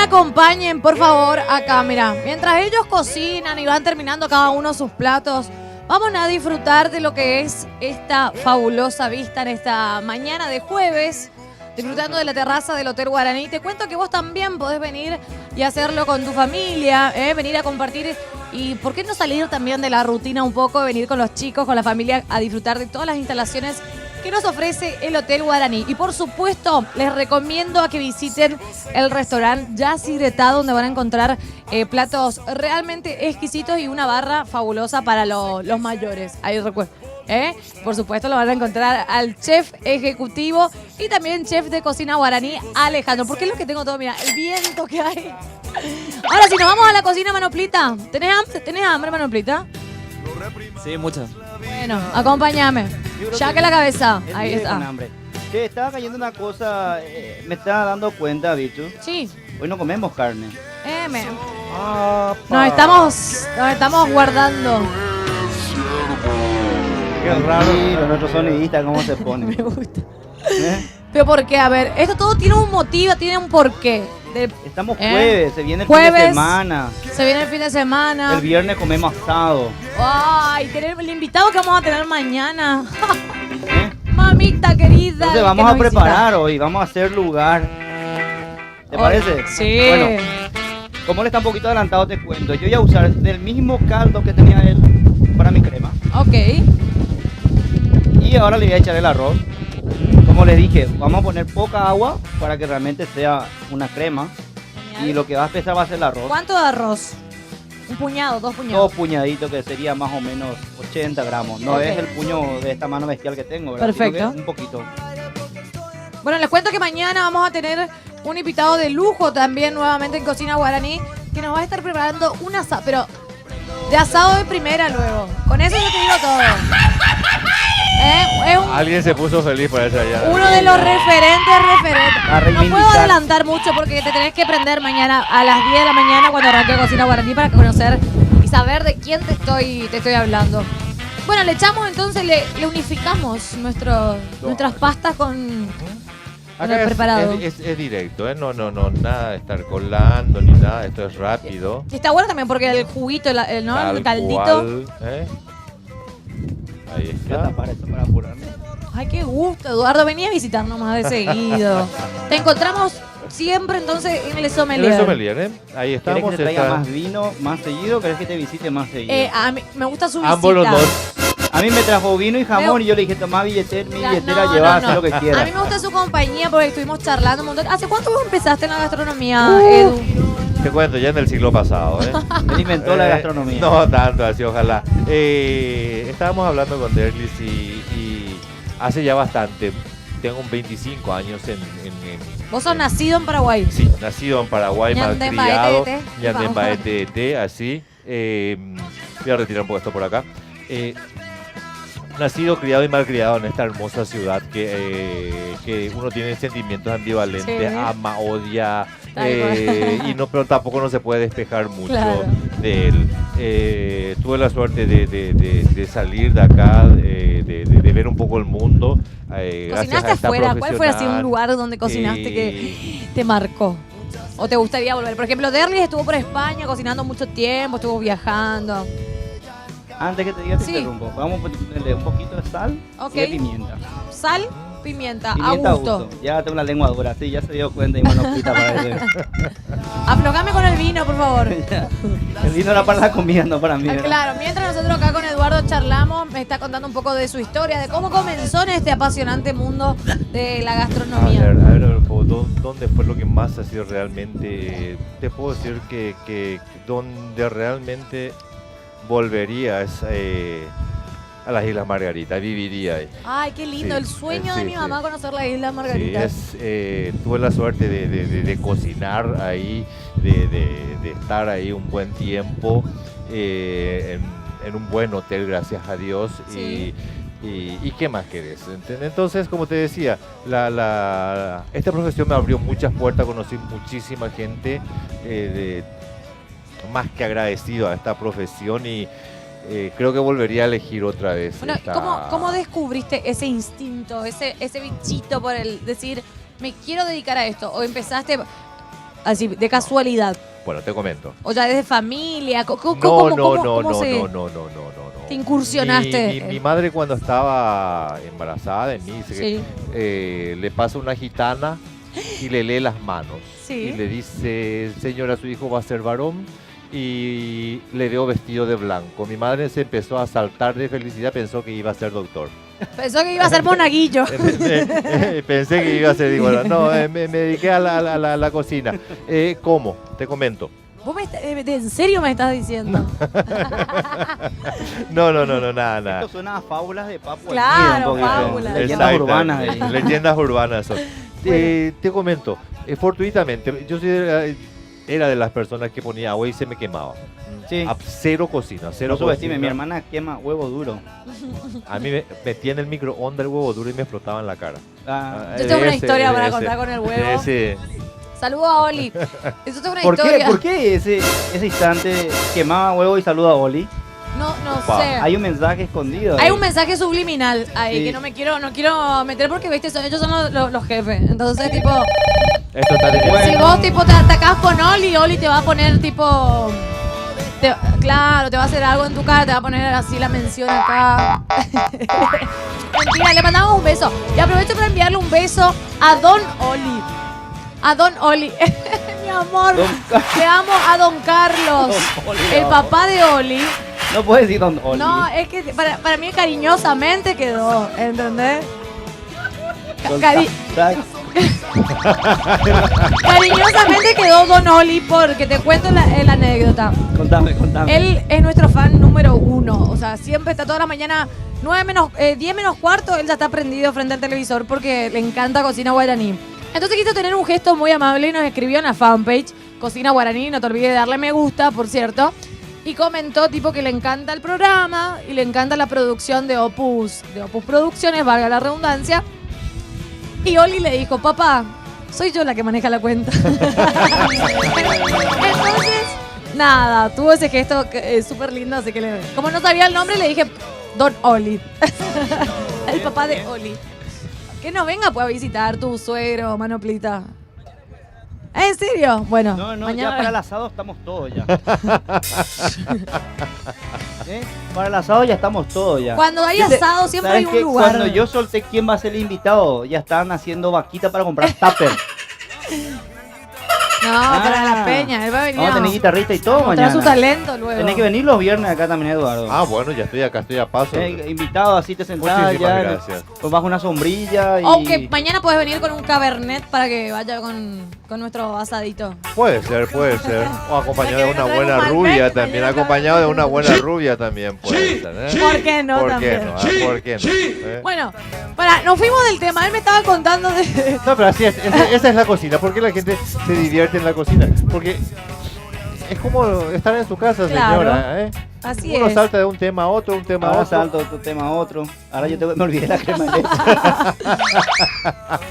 acompañen, por favor, acá, mira. Mientras ellos cocinan y van terminando cada uno sus platos, vamos a disfrutar de lo que es esta fabulosa vista en esta mañana de jueves, disfrutando de la terraza del Hotel Guaraní. Te cuento que vos también podés venir y hacerlo con tu familia, venir a compartir y por qué no salir también de la rutina un poco, venir con los chicos, con la familia a disfrutar de todas las instalaciones que nos ofrece el Hotel Guaraní. Y por supuesto, les recomiendo a que visiten el restaurante Yacyretá, donde van a encontrar platos realmente exquisitos y una barra fabulosa para los mayores. Ahí recuerdo. Por supuesto, lo van a encontrar al chef ejecutivo y también chef de cocina guaraní, Alejandro. Porque es lo que tengo todo, mira, el viento que hay. Ahora, si nos vamos a la cocina, Manoplita. ¿Tenés hambre, Manoplita? Sí, muchas. Bueno, acompáñame. Ya que la cabeza. Ahí Con está. hambre. Che, estaba cayendo una cosa, me estaba dando cuenta, bicho. Sí. Hoy no comemos carne. Nos estamos guardando. Qué raro. Sí, los nuestros sonidistas, cómo se Me ponen. gusta. ¿Eh? Pero ¿por qué? A ver, esto todo tiene un motivo, tiene un porqué. Estamos jueves, se viene el fin Jueves. de semana. Se viene el fin de semana. El viernes comemos asado. Ay, tener el invitado que vamos a tener mañana. ¿Eh? Mamita querida. Entonces vamos a preparar hoy, vamos a hacer lugar. ¿Te parece? Sí. Bueno, como él está un poquito adelantado, te cuento. Yo voy a usar del mismo caldo que tenía él para mi crema. Ok. Y ahora le voy a echar el arroz. Como les dije, vamos a poner poca agua para que realmente sea una crema. Genial. Y lo que va a pesar va a ser el arroz. ¿Cuánto de arroz? Un puñado, dos puñados. Dos puñaditos, que sería más o menos 80 gramos. No Ok. es el puño de esta mano bestial que tengo, ¿verdad? Perfecto. Sino que un poquito. Bueno, les cuento que mañana vamos a tener un invitado de lujo también nuevamente en Cocina Guaraní que nos va a estar preparando un asado, pero de asado de primera luego. Con eso yo te digo todo. Es Alguien se puso feliz por esa allá. uno de los referentes. A No puedo reivindicar. adelantar mucho porque te tenés que prender mañana a las 10 de la mañana cuando arranque Cocina Guaraní para conocer y saber de quién te estoy hablando. Bueno, le echamos entonces, le unificamos nuestras pastas con el Acá preparado. es directo, ¿eh? No, nada de estar colando ni nada, esto es rápido. Y está bueno también porque el juguito, ¿no? Tal El caldito. cual, ¿eh? Ahí Voy a está. tapar esto para apurarme. Ay, qué gusto, Eduardo. Venía a visitarnos más de seguido. Te encontramos siempre entonces en el sommelier. El sommelier, ¿eh? Ahí ¿Querés estamos. que te traiga está- más vino más seguido o querés que te visite más seguido? A mí me gusta su visita. Ambos los dos. A mí me trajo vino y jamón Pero- y yo le dije, tomá mi billetera, No, llevá, no, haz lo que A quieras. mí me gusta su compañía porque estuvimos charlando un montón. ¿Hace cuánto vos empezaste en la gastronomía, Uh. Edu? Te cuento, ya en el siglo pasado, ¿eh? Él inventó la gastronomía. No tanto así, ojalá. Estábamos hablando con Derlis y hace ya bastante. Tengo 25 años en Vos sos nacido en Paraguay. Sí, nacido en Paraguay, Ñandemba, malcriado. ETT. Ñandemba, ETT, así. Voy a retirar un poco esto por acá. Nacido, criado y malcriado en esta hermosa ciudad que uno tiene sentimientos ambivalentes, Sí. ama, odia, Tal cual. pero tampoco no se puede despejar mucho Claro. de él. Tuve la suerte de salir de acá, de ver un poco el mundo. Gracias a ¿Cocinaste esta afuera? ¿Cuál fue así un profesional. lugar donde cocinaste que te marcó? ¿O te gustaría volver? Por ejemplo, Derlis estuvo por España cocinando mucho tiempo, estuvo viajando. Antes que te diga, te Sí. interrumpo. Vamos a ponerle un poquito de sal Ok. y de pimienta. Sal, pimienta, Pimienta a gusto. Ya tengo la lengua dura, sí, ya se dio cuenta y Manoplita para eso. Aflojame con el vino, por favor. El vino era para la comida, no para mí. Ah, ¿verdad? claro, mientras nosotros acá con Eduardo charlamos, me está contando un poco de su historia, de cómo comenzó en este apasionante mundo de la gastronomía. A ver, un poco, ¿dónde fue lo que más ha sido realmente? Te puedo decir que donde realmente volvería es a las Islas Margaritas, viviría ahí. Ay, qué lindo, Sí, el sueño de sí, mi sí. mamá conocer la isla Sí, Margarita. tuve la suerte de cocinar ahí, de estar ahí un buen tiempo en un buen hotel, gracias a Dios. Sí. Y qué más querés. Entonces, como te decía, esta profesión me abrió muchas puertas, conocí muchísima gente, más que agradecido a esta profesión y creo que volvería a elegir otra vez. Bueno, ¿cómo descubriste ese instinto, ese bichito por el decir, me quiero dedicar a esto? ¿O empezaste, Así, de casualidad. Bueno, te comento. O ya desde familia. No, ¿Cómo te incursionaste? Mi madre cuando estaba embarazada de mí, dice Sí. que le pasa una gitana y le lee las manos. Sí. Y le dice, señora, su hijo va a ser varón. Y le veo vestido de blanco. Mi madre se empezó a saltar de felicidad, pensó que iba a ser doctor. Pensó que iba a ser monaguillo. Pensé que iba a ser, digo, no, me dediqué a la cocina. ¿Cómo? Te comento. ¿Vos en serio me estás diciendo? No, nada. Esto suena a fábulas de Papo. Claro, un poquito. fábulas. Leyendas Exacto, urbanas. Leyendas urbanas son. Te comento, fortuitamente, yo era de las personas que ponía agua y se me quemaba. Sí. Cero cocina, cero No subestime, cocina. mi hermana quema huevo duro. A mí me metía en el microondas el huevo duro y me explotaba en la cara. Yo tengo una historia para contar con el huevo. Sí. Saludo a Oli. Eso tengo una ¿Por qué, historia. ¿Por qué ese instante quemaba huevo y saluda a Oli? No Opa. sé. Hay un mensaje escondido. Hay ahí. un mensaje subliminal ahí Sí. que no quiero meter porque viste, ellos son los jefes. Entonces, tipo, Esto está de Bueno. si vos tipo te atacás con Oli te va a poner tipo. Claro, te va a hacer algo en tu cara, te va a poner así la mención acá. Mentira, le mandamos un beso. Y aprovecho para enviarle un beso a Don Oli. A Don Oli. Mi amor, te amo a Don Carlos. Don Oli, El no. papá de Oli. No puedes decir Don Oli. No, es que para mí cariñosamente quedó, ¿entendés? Don Cari- Tac. Cariñosamente quedó Don Oli porque te cuento la anécdota. Contame. Él es nuestro fan número 1. O sea, siempre está toda la mañana 10 menos cuarto, él ya está prendido frente al televisor porque le encanta Cocina Guaraní. Entonces quiso tener un gesto muy amable y nos escribió en la fanpage Cocina Guaraní. No te olvides de darle me gusta, por cierto. Y comentó tipo que le encanta el programa y le encanta la producción de Opus Producciones, valga la redundancia. Y Oli le dijo, papá, soy yo la que maneja la cuenta. Entonces, nada, tuvo ese gesto súper lindo, así que como no sabía el nombre, le dije Don Oli. El papá de Oli. Que no venga pues a visitar tu suegro, Manoplita. ¿En serio? Bueno, No, mañana. ya para el asado estamos todos ya. ¿Eh? Para el asado ya estamos todos ya. Cuando hay Dice, asado siempre ¿sabes hay un qué? lugar. Cuando yo solté quién va a ser el invitado, ya estaban haciendo vaquita para comprar tupper. No, para la peña, él va a venir Vamos a tener guitarrista y todo mostrar mañana. su talento luego. Tenés que venir los viernes acá también, Eduardo. Ah, bueno, ya estoy acá, estoy a paso. Invitado, así te sentás Muchísimas ya. gracias. Pues bajo una sombrilla y... O que mañana puedes venir con un cabernet para que vaya con nuestro asadito. Puede ser. O acompañado de una Para que buena venga un rubia Malbec, también. mañana Acompañado de una buena rubia también puede ser. ¿eh? ¿Por qué no ¿Por qué también? no? ¿Por qué no? ¿Eh? Bueno, nos fuimos del tema. Él me estaba contando de... No, pero así es. Esa es la cocina. ¿Por qué la gente se divierte en la cocina? Porque es como estar en su casa, Claro. señora. ¿eh? Así Uno es. salta de un tema a otro, un tema a Ahora otro. salto de otro tema a otro. Ahora yo me olvidé la crema de leche.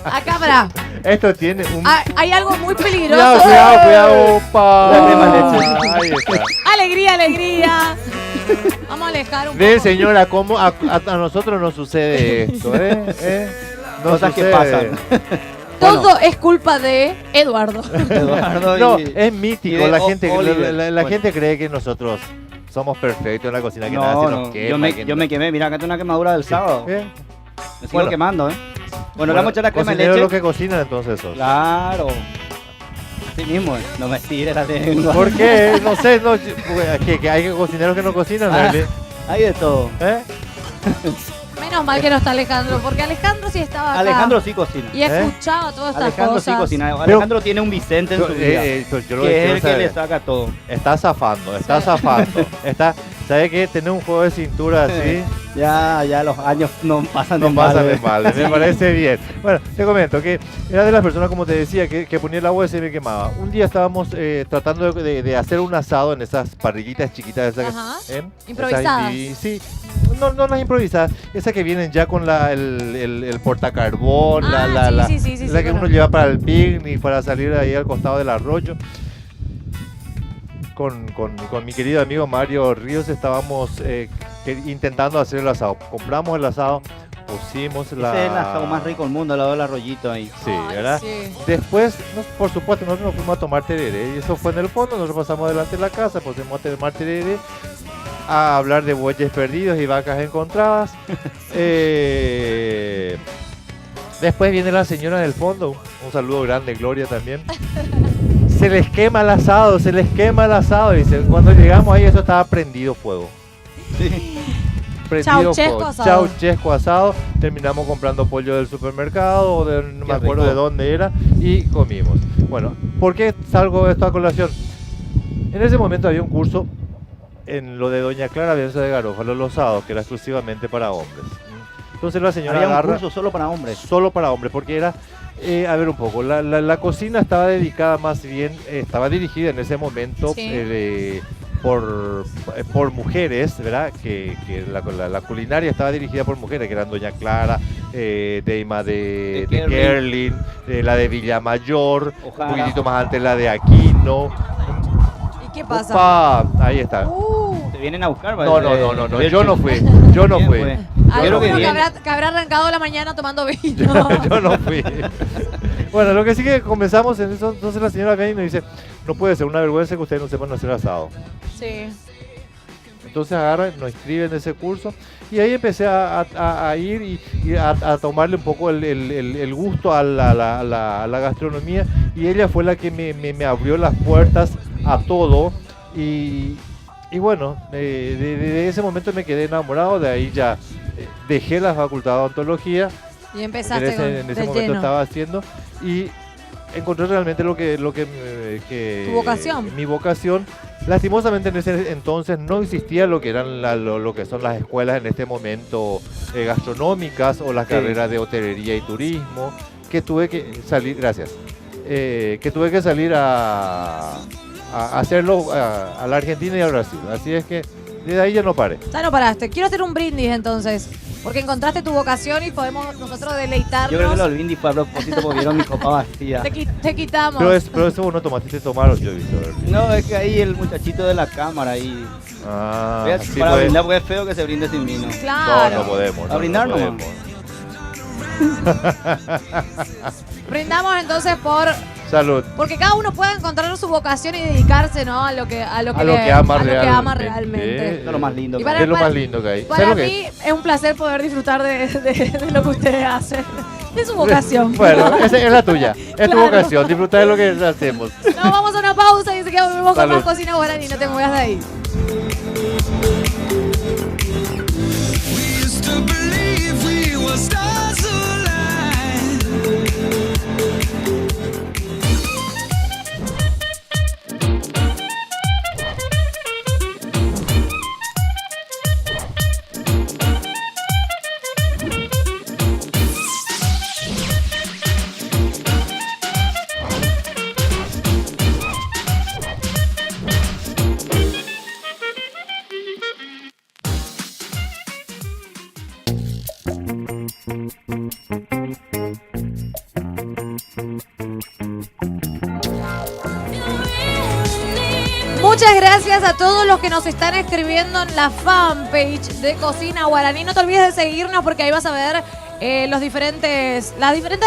Acá, para. Esto tiene un... Hay algo muy peligroso. Cuidado. Opa. La crema de leche. Ahí está. Alegría. Vamos a alejar un Ve, poco. señora, cómo a nosotros nos sucede esto, ¿eh? Nos Cosas que sucede. pasan. Todo es culpa de Eduardo. Eduardo No, y... es y mítico. de La gente, Oliver. la Bueno. gente cree que nosotros somos perfectos en la cocina, que nada se nos quema. yo me quemé. Mira, acá tengo una quemadura del sábado. ¿Eh? Me sigo Bueno. quemando, ¿eh? Bueno, le vamos a echar la crema de cocineros leche. los que cocinan entonces sos. Claro. Así mismo, no me tires la lengua. ¿Por qué? No sé, no, que hay cocineros que no cocinan, Ah. ¿eh? Hay de todo. ¿Eh? Menos mal que no está Alejandro, porque Alejandro sí estaba acá. Alejandro sí cocina. Y escuchaba todas estas Alejandro cosas. sí cocina. Alejandro tiene un Vicente en su vida. Yo lo Que es quiero el que le saber. saca todo. Está zafando. ¿Sabe qué? Tener un juego de cintura así Ya los años no pasan no de pasa mal, de ¿eh? mal. Me parece bien. Bueno, te comento que era de las personas, como te decía, que ponía el agua y se me quemaba. Un día estábamos tratando de hacer un asado en esas parrillitas chiquitas. Esas, Ajá. ¿eh? Improvisadas. Sí. No las improvisadas, esas que vienen ya con el portacarbón, Ah, la sí, que bueno. uno lleva para el picnic, para salir ahí al costado del arroyo. Con mi querido amigo Mario Ríos estábamos intentando hacer el asado. Compramos el asado, pusimos Ese es el asado más rico del mundo, al lado del arroyito ahí. Sí, Ay, ¿verdad? sí. Después, por supuesto, nosotros nos fuimos a tomar tereré y eso fue en el fondo. Nosotros pasamos delante de la casa, pusimos a tomar tereré, a hablar de bueyes perdidos y vacas encontradas. Después viene la señora del fondo, un saludo grande, Gloria también. Se les quema el asado, se les quema el asado. Dice, cuando llegamos ahí eso estaba prendido fuego. Prendido Chauchesco fuego. asado. Chauchesco asado. Terminamos comprando pollo del supermercado o no me acuerdo rico. de dónde era y comimos. Bueno, ¿por qué salgo esto a colación? En ese momento había un curso en lo de Doña Clara Bielsa de Garófalo, los sábados, que era exclusivamente para hombres. Entonces la señora Había un agarra curso solo para hombres. solo para hombres, porque era, a ver un poco, la cocina estaba dedicada más bien, estaba dirigida en ese momento Sí. por mujeres, ¿verdad? Que la culinaria estaba dirigida por mujeres, que eran Doña Clara, Deima de Kerlin, la de Villamayor, Ojara. un poquitito más antes la de Aquino. ¿Y qué pasa? Opa, ahí está. Te vienen a buscar, No, yo no fui, yo no ¿Quién fui. fue? Alguno creo que que viene. habrá arrancado la mañana tomando vino. Yo no fui. Bueno, lo que sí que comenzamos en eso, entonces la señora viene y nos dice, no puede ser una vergüenza que ustedes no sepan hacer asado. Sí. Entonces agarran, nos inscriben en ese curso y ahí empecé a ir y a tomarle un poco el gusto a la gastronomía y ella fue la que me abrió las puertas a todo y bueno, de ese momento me quedé enamorado, de ahí ya dejé la facultad de odontología. Y En empezaste ese de momento lleno. estaba haciendo y encontré realmente lo que Tu vocación. mi vocación. Lastimosamente en ese entonces no existía lo que eran lo que son las escuelas en este momento gastronómicas o las Sí. carreras de hotelería y turismo, que tuve que salir, gracias, que tuve que salir a hacerlo a la Argentina y a Brasil. Así es que desde ahí ya no paré. Ya no paraste. Quiero hacer un brindis entonces. Porque encontraste tu vocación y podemos nosotros deleitarnos. Yo creo que lo brindis fue a propósito porque vieron mi copa vacía. Te quitamos. Pero eso vos no tomaste, te tomaron, yo he visto. a ver. No, es que ahí el muchachito de la cámara ahí. Ah, Veas, sí, para pues. brindar porque es feo que se brinde sin vino. Claro. No podemos. A brindar no nomás. Brindamos entonces Salud. porque cada uno puede encontrar su vocación y dedicarse, ¿no? a lo que ama realmente. realmente. Eso es lo más lindo. Y que para- hay. Es lo más lindo que hay. Para ¿Sabes lo mí es un placer poder disfrutar de lo que ustedes hacen. De su vocación. Bueno, esa es la tuya. Es tu Claro. vocación. Disfrutar de lo que hacemos. Nos vamos a una pausa y enseguida volvemos con Salud. más Cocina Guaraní. No te muevas de ahí. We used to believe we were stars aligned. Muchas gracias a todos los que nos están escribiendo en la fanpage de Cocina Guaraní. No te olvides de seguirnos porque ahí vas a ver las diferentes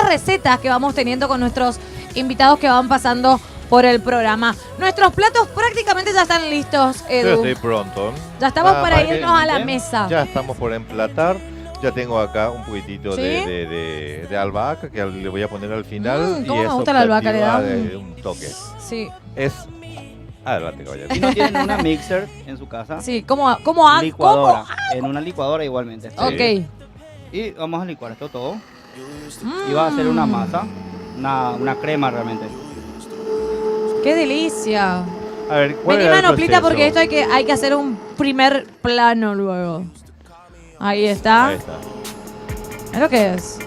recetas que vamos teniendo con nuestros invitados que van pasando por el programa. Nuestros platos prácticamente ya están listos, Yo Edu. estoy pronto. Ya estamos Nada para más que irnos a la bien. mesa. Ya estamos por emplatar. Ya tengo acá un poquitito ¿Sí? de albahaca que le voy a poner al final. cómo y me es gusta la albahaca, le da optativa de un toque. Sí, Es. Adelante, caballero. ¿Y no tienen una mixer en su casa? sí. ¿Cómo Licuadora. En una licuadora igualmente. Ok. Y vamos a licuar esto todo. Mm, Y va a hacer una masa. Una crema realmente. ¡Qué delicia! A ver, ¿cuál Vení era el manoplita proceso? porque esto hay que hacer un primer plano luego. Ahí está. Ahí está. ¿Es lo que es?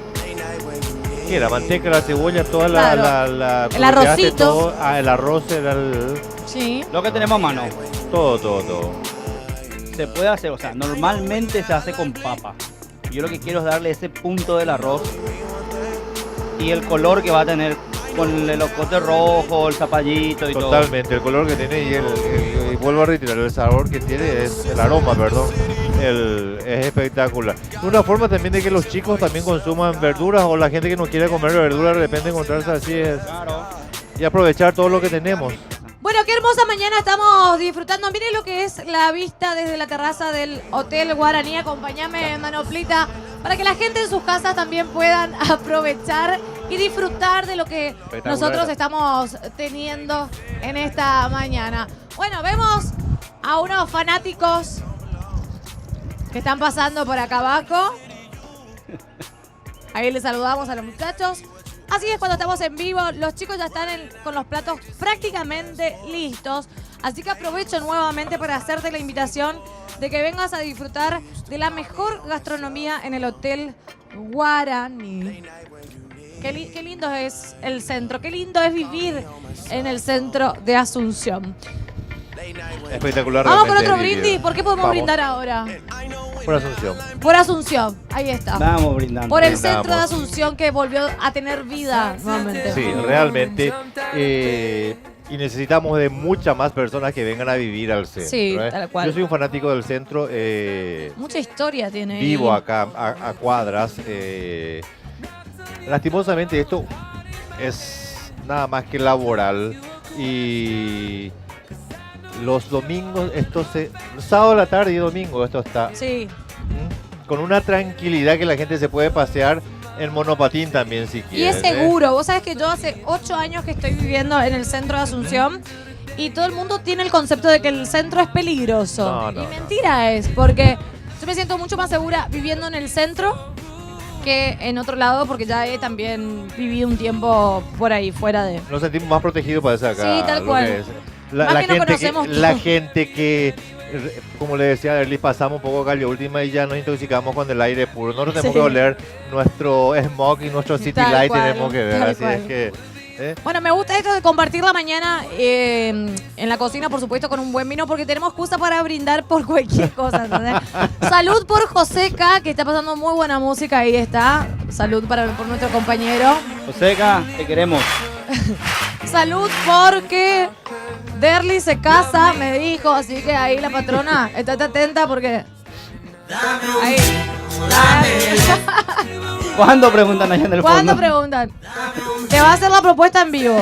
¿Qué era? Manteca, la cebolla, toda Claro. la El coloreaste arrocito. todo. Ah, el arroz era Sí. Lo que tenemos a mano. todo. Se puede hacer, o sea, normalmente se hace con papa. Yo lo que quiero es darle ese punto del arroz y el color que va a tener con el locote rojo, el zapallito y Totalmente, el color que tiene y vuelvo a retirar, el sabor que tiene es el aroma, perdón, es espectacular. Una forma también de que los chicos también consuman verduras o la gente que no quiere comer verduras de repente encontrarse así es. Claro. Y aprovechar todo lo que tenemos. Bueno, qué hermosa mañana estamos disfrutando. Miren lo que es la vista desde la terraza del Hotel Guaraní. Acompáñame, Manoplita, para que la gente en sus casas también puedan aprovechar y disfrutar de lo que nosotros estamos teniendo en esta mañana. Bueno, vemos a unos fanáticos que están pasando por acá abajo. Ahí les saludamos a los muchachos. Así es cuando estamos en vivo, los chicos ya están con los platos prácticamente listos. Así que aprovecho nuevamente para hacerte la invitación de que vengas a disfrutar de la mejor gastronomía en el Hotel Guaraní. Qué lindo es el centro, qué lindo es vivir en el centro de Asunción. Espectacular. Vamos con realmente otro el brindis. video. ¿Por qué podemos Vamos. brindar ahora? Por Asunción. Por Asunción, ahí está. Vamos brindando. Por el Brindamos. centro de Asunción que volvió a tener vida nuevamente. Sí, realmente. Y necesitamos de muchas más personas que vengan a vivir al centro. Sí, tal cual. Yo soy un fanático del centro. Mucha historia tiene. Vivo ahí. acá a cuadras. Lastimosamente esto es nada más que laboral. Y los domingos, sábado a la tarde y domingo esto está Sí. con una tranquilidad que la gente se puede pasear en monopatín también si Y quiere. es seguro. Vos sabés que yo hace 8 años que estoy viviendo en el centro de Asunción y todo el mundo tiene el concepto de que el centro es peligroso. No, no, y no. mentira es, porque yo me siento mucho más segura viviendo en el centro que en otro lado, porque ya he también vivido un tiempo por ahí, fuera de... Nos sentimos más protegidos para esa acá. Sí, tal lo cual. que es. Más que nos conocemos la todos. gente que, como le decía a Erly, pasamos un poco calle última y ya nos intoxicamos con el aire puro. Nosotros tenemos Sí. que oler nuestro smog y nuestro city Tal light cual, tenemos que ver. tal Así cual. es que... Bueno, me gusta esto de compartir la mañana en la cocina, por supuesto, con un buen vino, porque tenemos excusa para brindar por cualquier cosa, ¿entendés? Salud por Joseca, que está pasando muy buena música, ahí está. Salud por nuestro compañero. Joseca, te queremos. Salud porque Derly se casa, me dijo, así que ahí la patrona, estate atenta porque... Ahí. ¿Cuándo preguntan allá en el ¿Cuándo fondo? preguntan? Te va a hacer la propuesta en vivo.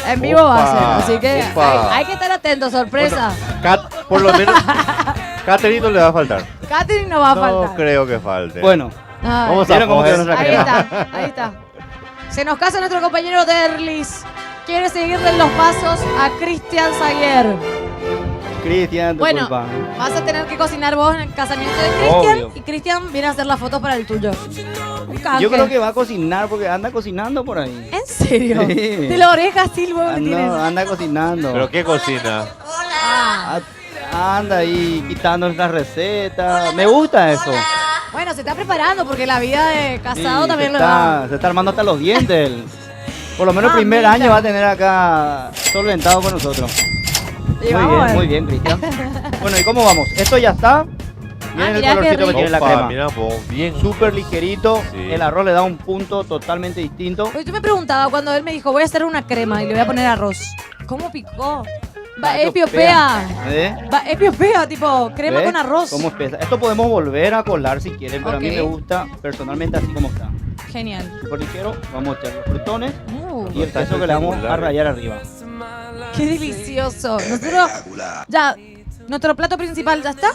En vivo va a ser, así que Opa. hay que estar atentos, sorpresa. Bueno, por lo menos, Catherine no le va a faltar. Catherine no va a No faltar. creo que falte. Bueno, Ay, Vamos a ¿vieron cómo quedó coger. nuestra ahí crema? está, ahí está. Se nos casa nuestro compañero Derlis. Quiere seguirle los pasos a Cristian Zaguer. Cristian, tu Bueno, culpa. vas a tener que cocinar vos en el casamiento de Cristian Obvio. y Cristian viene a hacer las fotos para el tuyo. Un canje. Yo creo que va a cocinar porque anda cocinando por ahí. ¿En serio? Sí. De la oreja así luego que tienes. No, anda cocinando. ¿Pero qué cocina? Ah, Anda ahí quitando las recetas. Me gusta eso. bueno, se está preparando porque la vida de casado Sí, también se lo va. está armando hasta los dientes. Por lo menos el primer Mamita. año va a tener acá solventado con nosotros. Y vamos a ver. Muy bien, Cristian. Bueno, ¿y cómo vamos? Esto ya está. Miren el mirá qué colorcito que rico. tiene la Opa, crema. mira vos, bien. Súper ligerito. Sí. El arroz le da un punto totalmente distinto. Oye, yo me preguntaba cuando él me dijo, voy a hacer una crema y le voy a poner arroz. ¿Cómo picó? Va epiopea. ¿Eh? Va epiopea, tipo crema ¿Ves? con arroz. ¿Cómo espesa? Esto podemos volver a colar si quieren, pero a mí Ok. me gusta personalmente así como está. Genial. Súper ligero. Vamos a echar los frutones y el Está queso que le vamos a espectacular. rallar arriba. Qué delicioso. Nosotros, ya, nuestro plato principal ya está.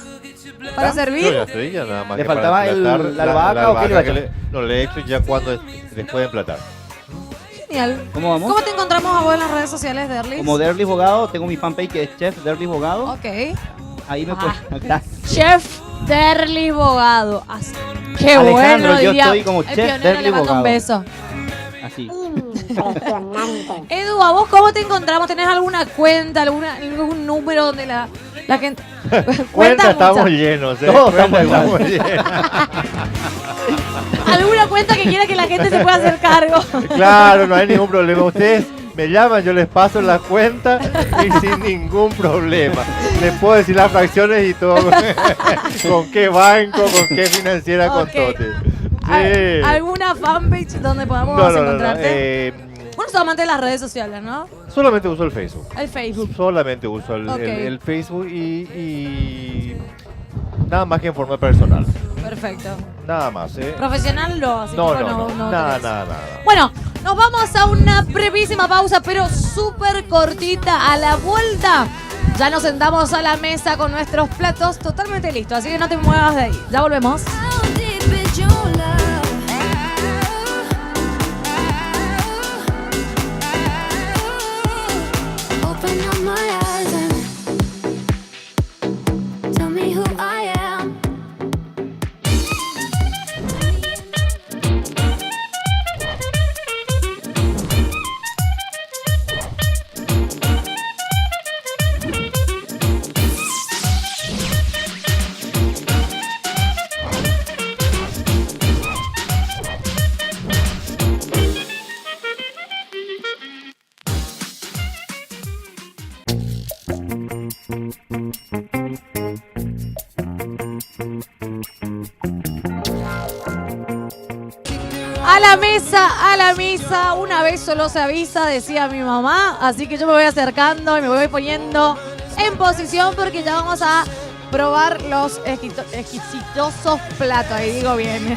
Para Yo ya servir. estoy, ya nada más ¿Le que para faltaba emplatar la albahaca o qué le va a echar? No, le he hecho ya cuando después de emplatar. Genial. ¿Cómo vamos? ¿Cómo te encontramos a vos en las redes sociales de Erlis? Como Derlis Bogado, tengo mi fanpage que es Chef Derlis Bogado. Ok. Ahí me Ah. pueden. Acá. Chef Derlis Bogado. Así. Qué Alejandro, bueno, yo diría. estoy como el Chef pionero Derlis le mando un Bogado. beso. Así. Edu, ¿a vos cómo te encontramos? ¿Tenés alguna cuenta, algún número donde la gente... Cuenta estamos mucha. llenos, Todos Cuenta estamos igual. llenos. ¿Alguna cuenta que quiera que la gente se pueda hacer cargo? Claro, no hay ningún problema. Ustedes me llaman, yo les paso la cuenta y sin ningún problema. Les puedo decir las fracciones y todo. Con qué banco, con qué financiera, Ok. con todo. Sí. ¿Alguna fanpage donde podamos No, no, no, no. encontrarte? Bueno, sos amante de las redes sociales, ¿no? Solamente uso el Facebook. El Facebook. Solamente uso Ok. el Facebook y nada más que en forma personal. Perfecto. Nada más, ¿eh? Profesional no, así No, que no, bueno, no, no nada, tenés. nada, nada. Bueno, nos vamos a una brevísima pausa, pero súper cortita. A la vuelta ya nos sentamos a la mesa con nuestros platos totalmente listos, así que no te muevas de ahí. Ya volvemos. How deep is your love? Open up my eyes and tell me who I am. A la mesa, una vez solo se avisa, decía mi mamá, así que yo me voy acercando y me voy poniendo en posición porque ya vamos a probar los exquisitosos platos, ahí digo bien,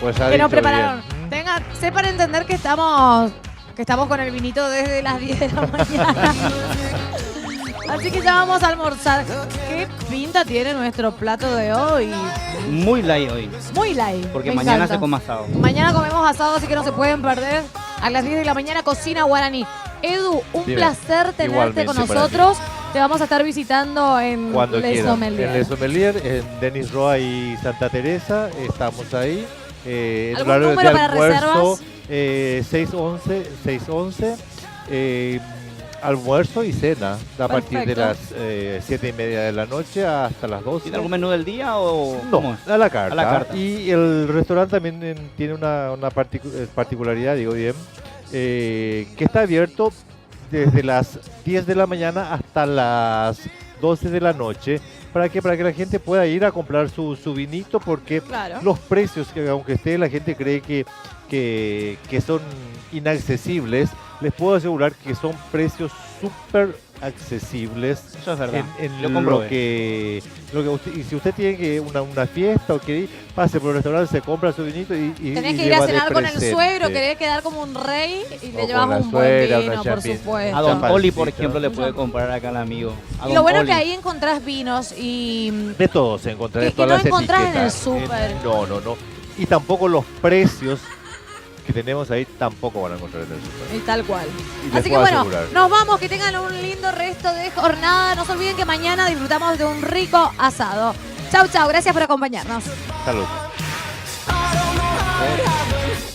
Pues ha que dicho nos prepararon. bien. Sepan entender que estamos con el vinito desde las 10 de la mañana. Así que ya vamos a almorzar. ¿Qué pinta tiene nuestro plato de hoy? Muy light hoy, Muy light. porque me mañana encanta. se come asado. Mañana comemos asado, así que no se pueden perder. A las 10 de la mañana, Cocina Guaraní. Edu, un Dime. placer tenerte Igualmente con para mí. nosotros. Te vamos a estar visitando en Cuando Les quieran. Sommelier. En Les Sommelier, en Denis Roa y Santa Teresa, estamos ahí. En ¿Algún horario de número para almuerzo, reservas? 611. Almuerzo y cena a partir de Perfecto. las 7:30 de la noche hasta las 12. ¿Tiene algún menú del día o cómo No, es? a la carta. A la carta. Y el restaurante también tiene una particularidad, digo bien, que está abierto desde las 10 de la mañana hasta las 12 de la noche. Para que la gente pueda ir a comprar su vinito, porque Claro. los precios, que aunque la gente cree que son inaccesibles, les puedo asegurar que son precios súper accesibles. Eso es verdad. En Lo lo comprobé. que y si usted tiene que una fiesta o quiere ir, pase por el restaurante, se compra su vinito y Tenés y que ir a lleva de cenar con el presente. suegro, querés quedar como un rey y le O llevas con la un buen suegra, vino, una por champín. supuesto. A Don champancito. Oli, por ejemplo, le puede comprar acá al amigo. A Y lo Don bueno Oli. que ahí encontrás vinos y De todo se encuentra, de Que todas no las encontrás en el etiquetas. súper. No. Y tampoco los precios que tenemos ahí tampoco van a encontrar en el súper. y tal cual. Y les Así que puedo bueno, asegurar. nos vamos, que tengan un lindo resto de jornada. No se olviden que mañana disfrutamos de un rico asado. Chau, chau, gracias por acompañarnos. Salud. I don't know how it happened.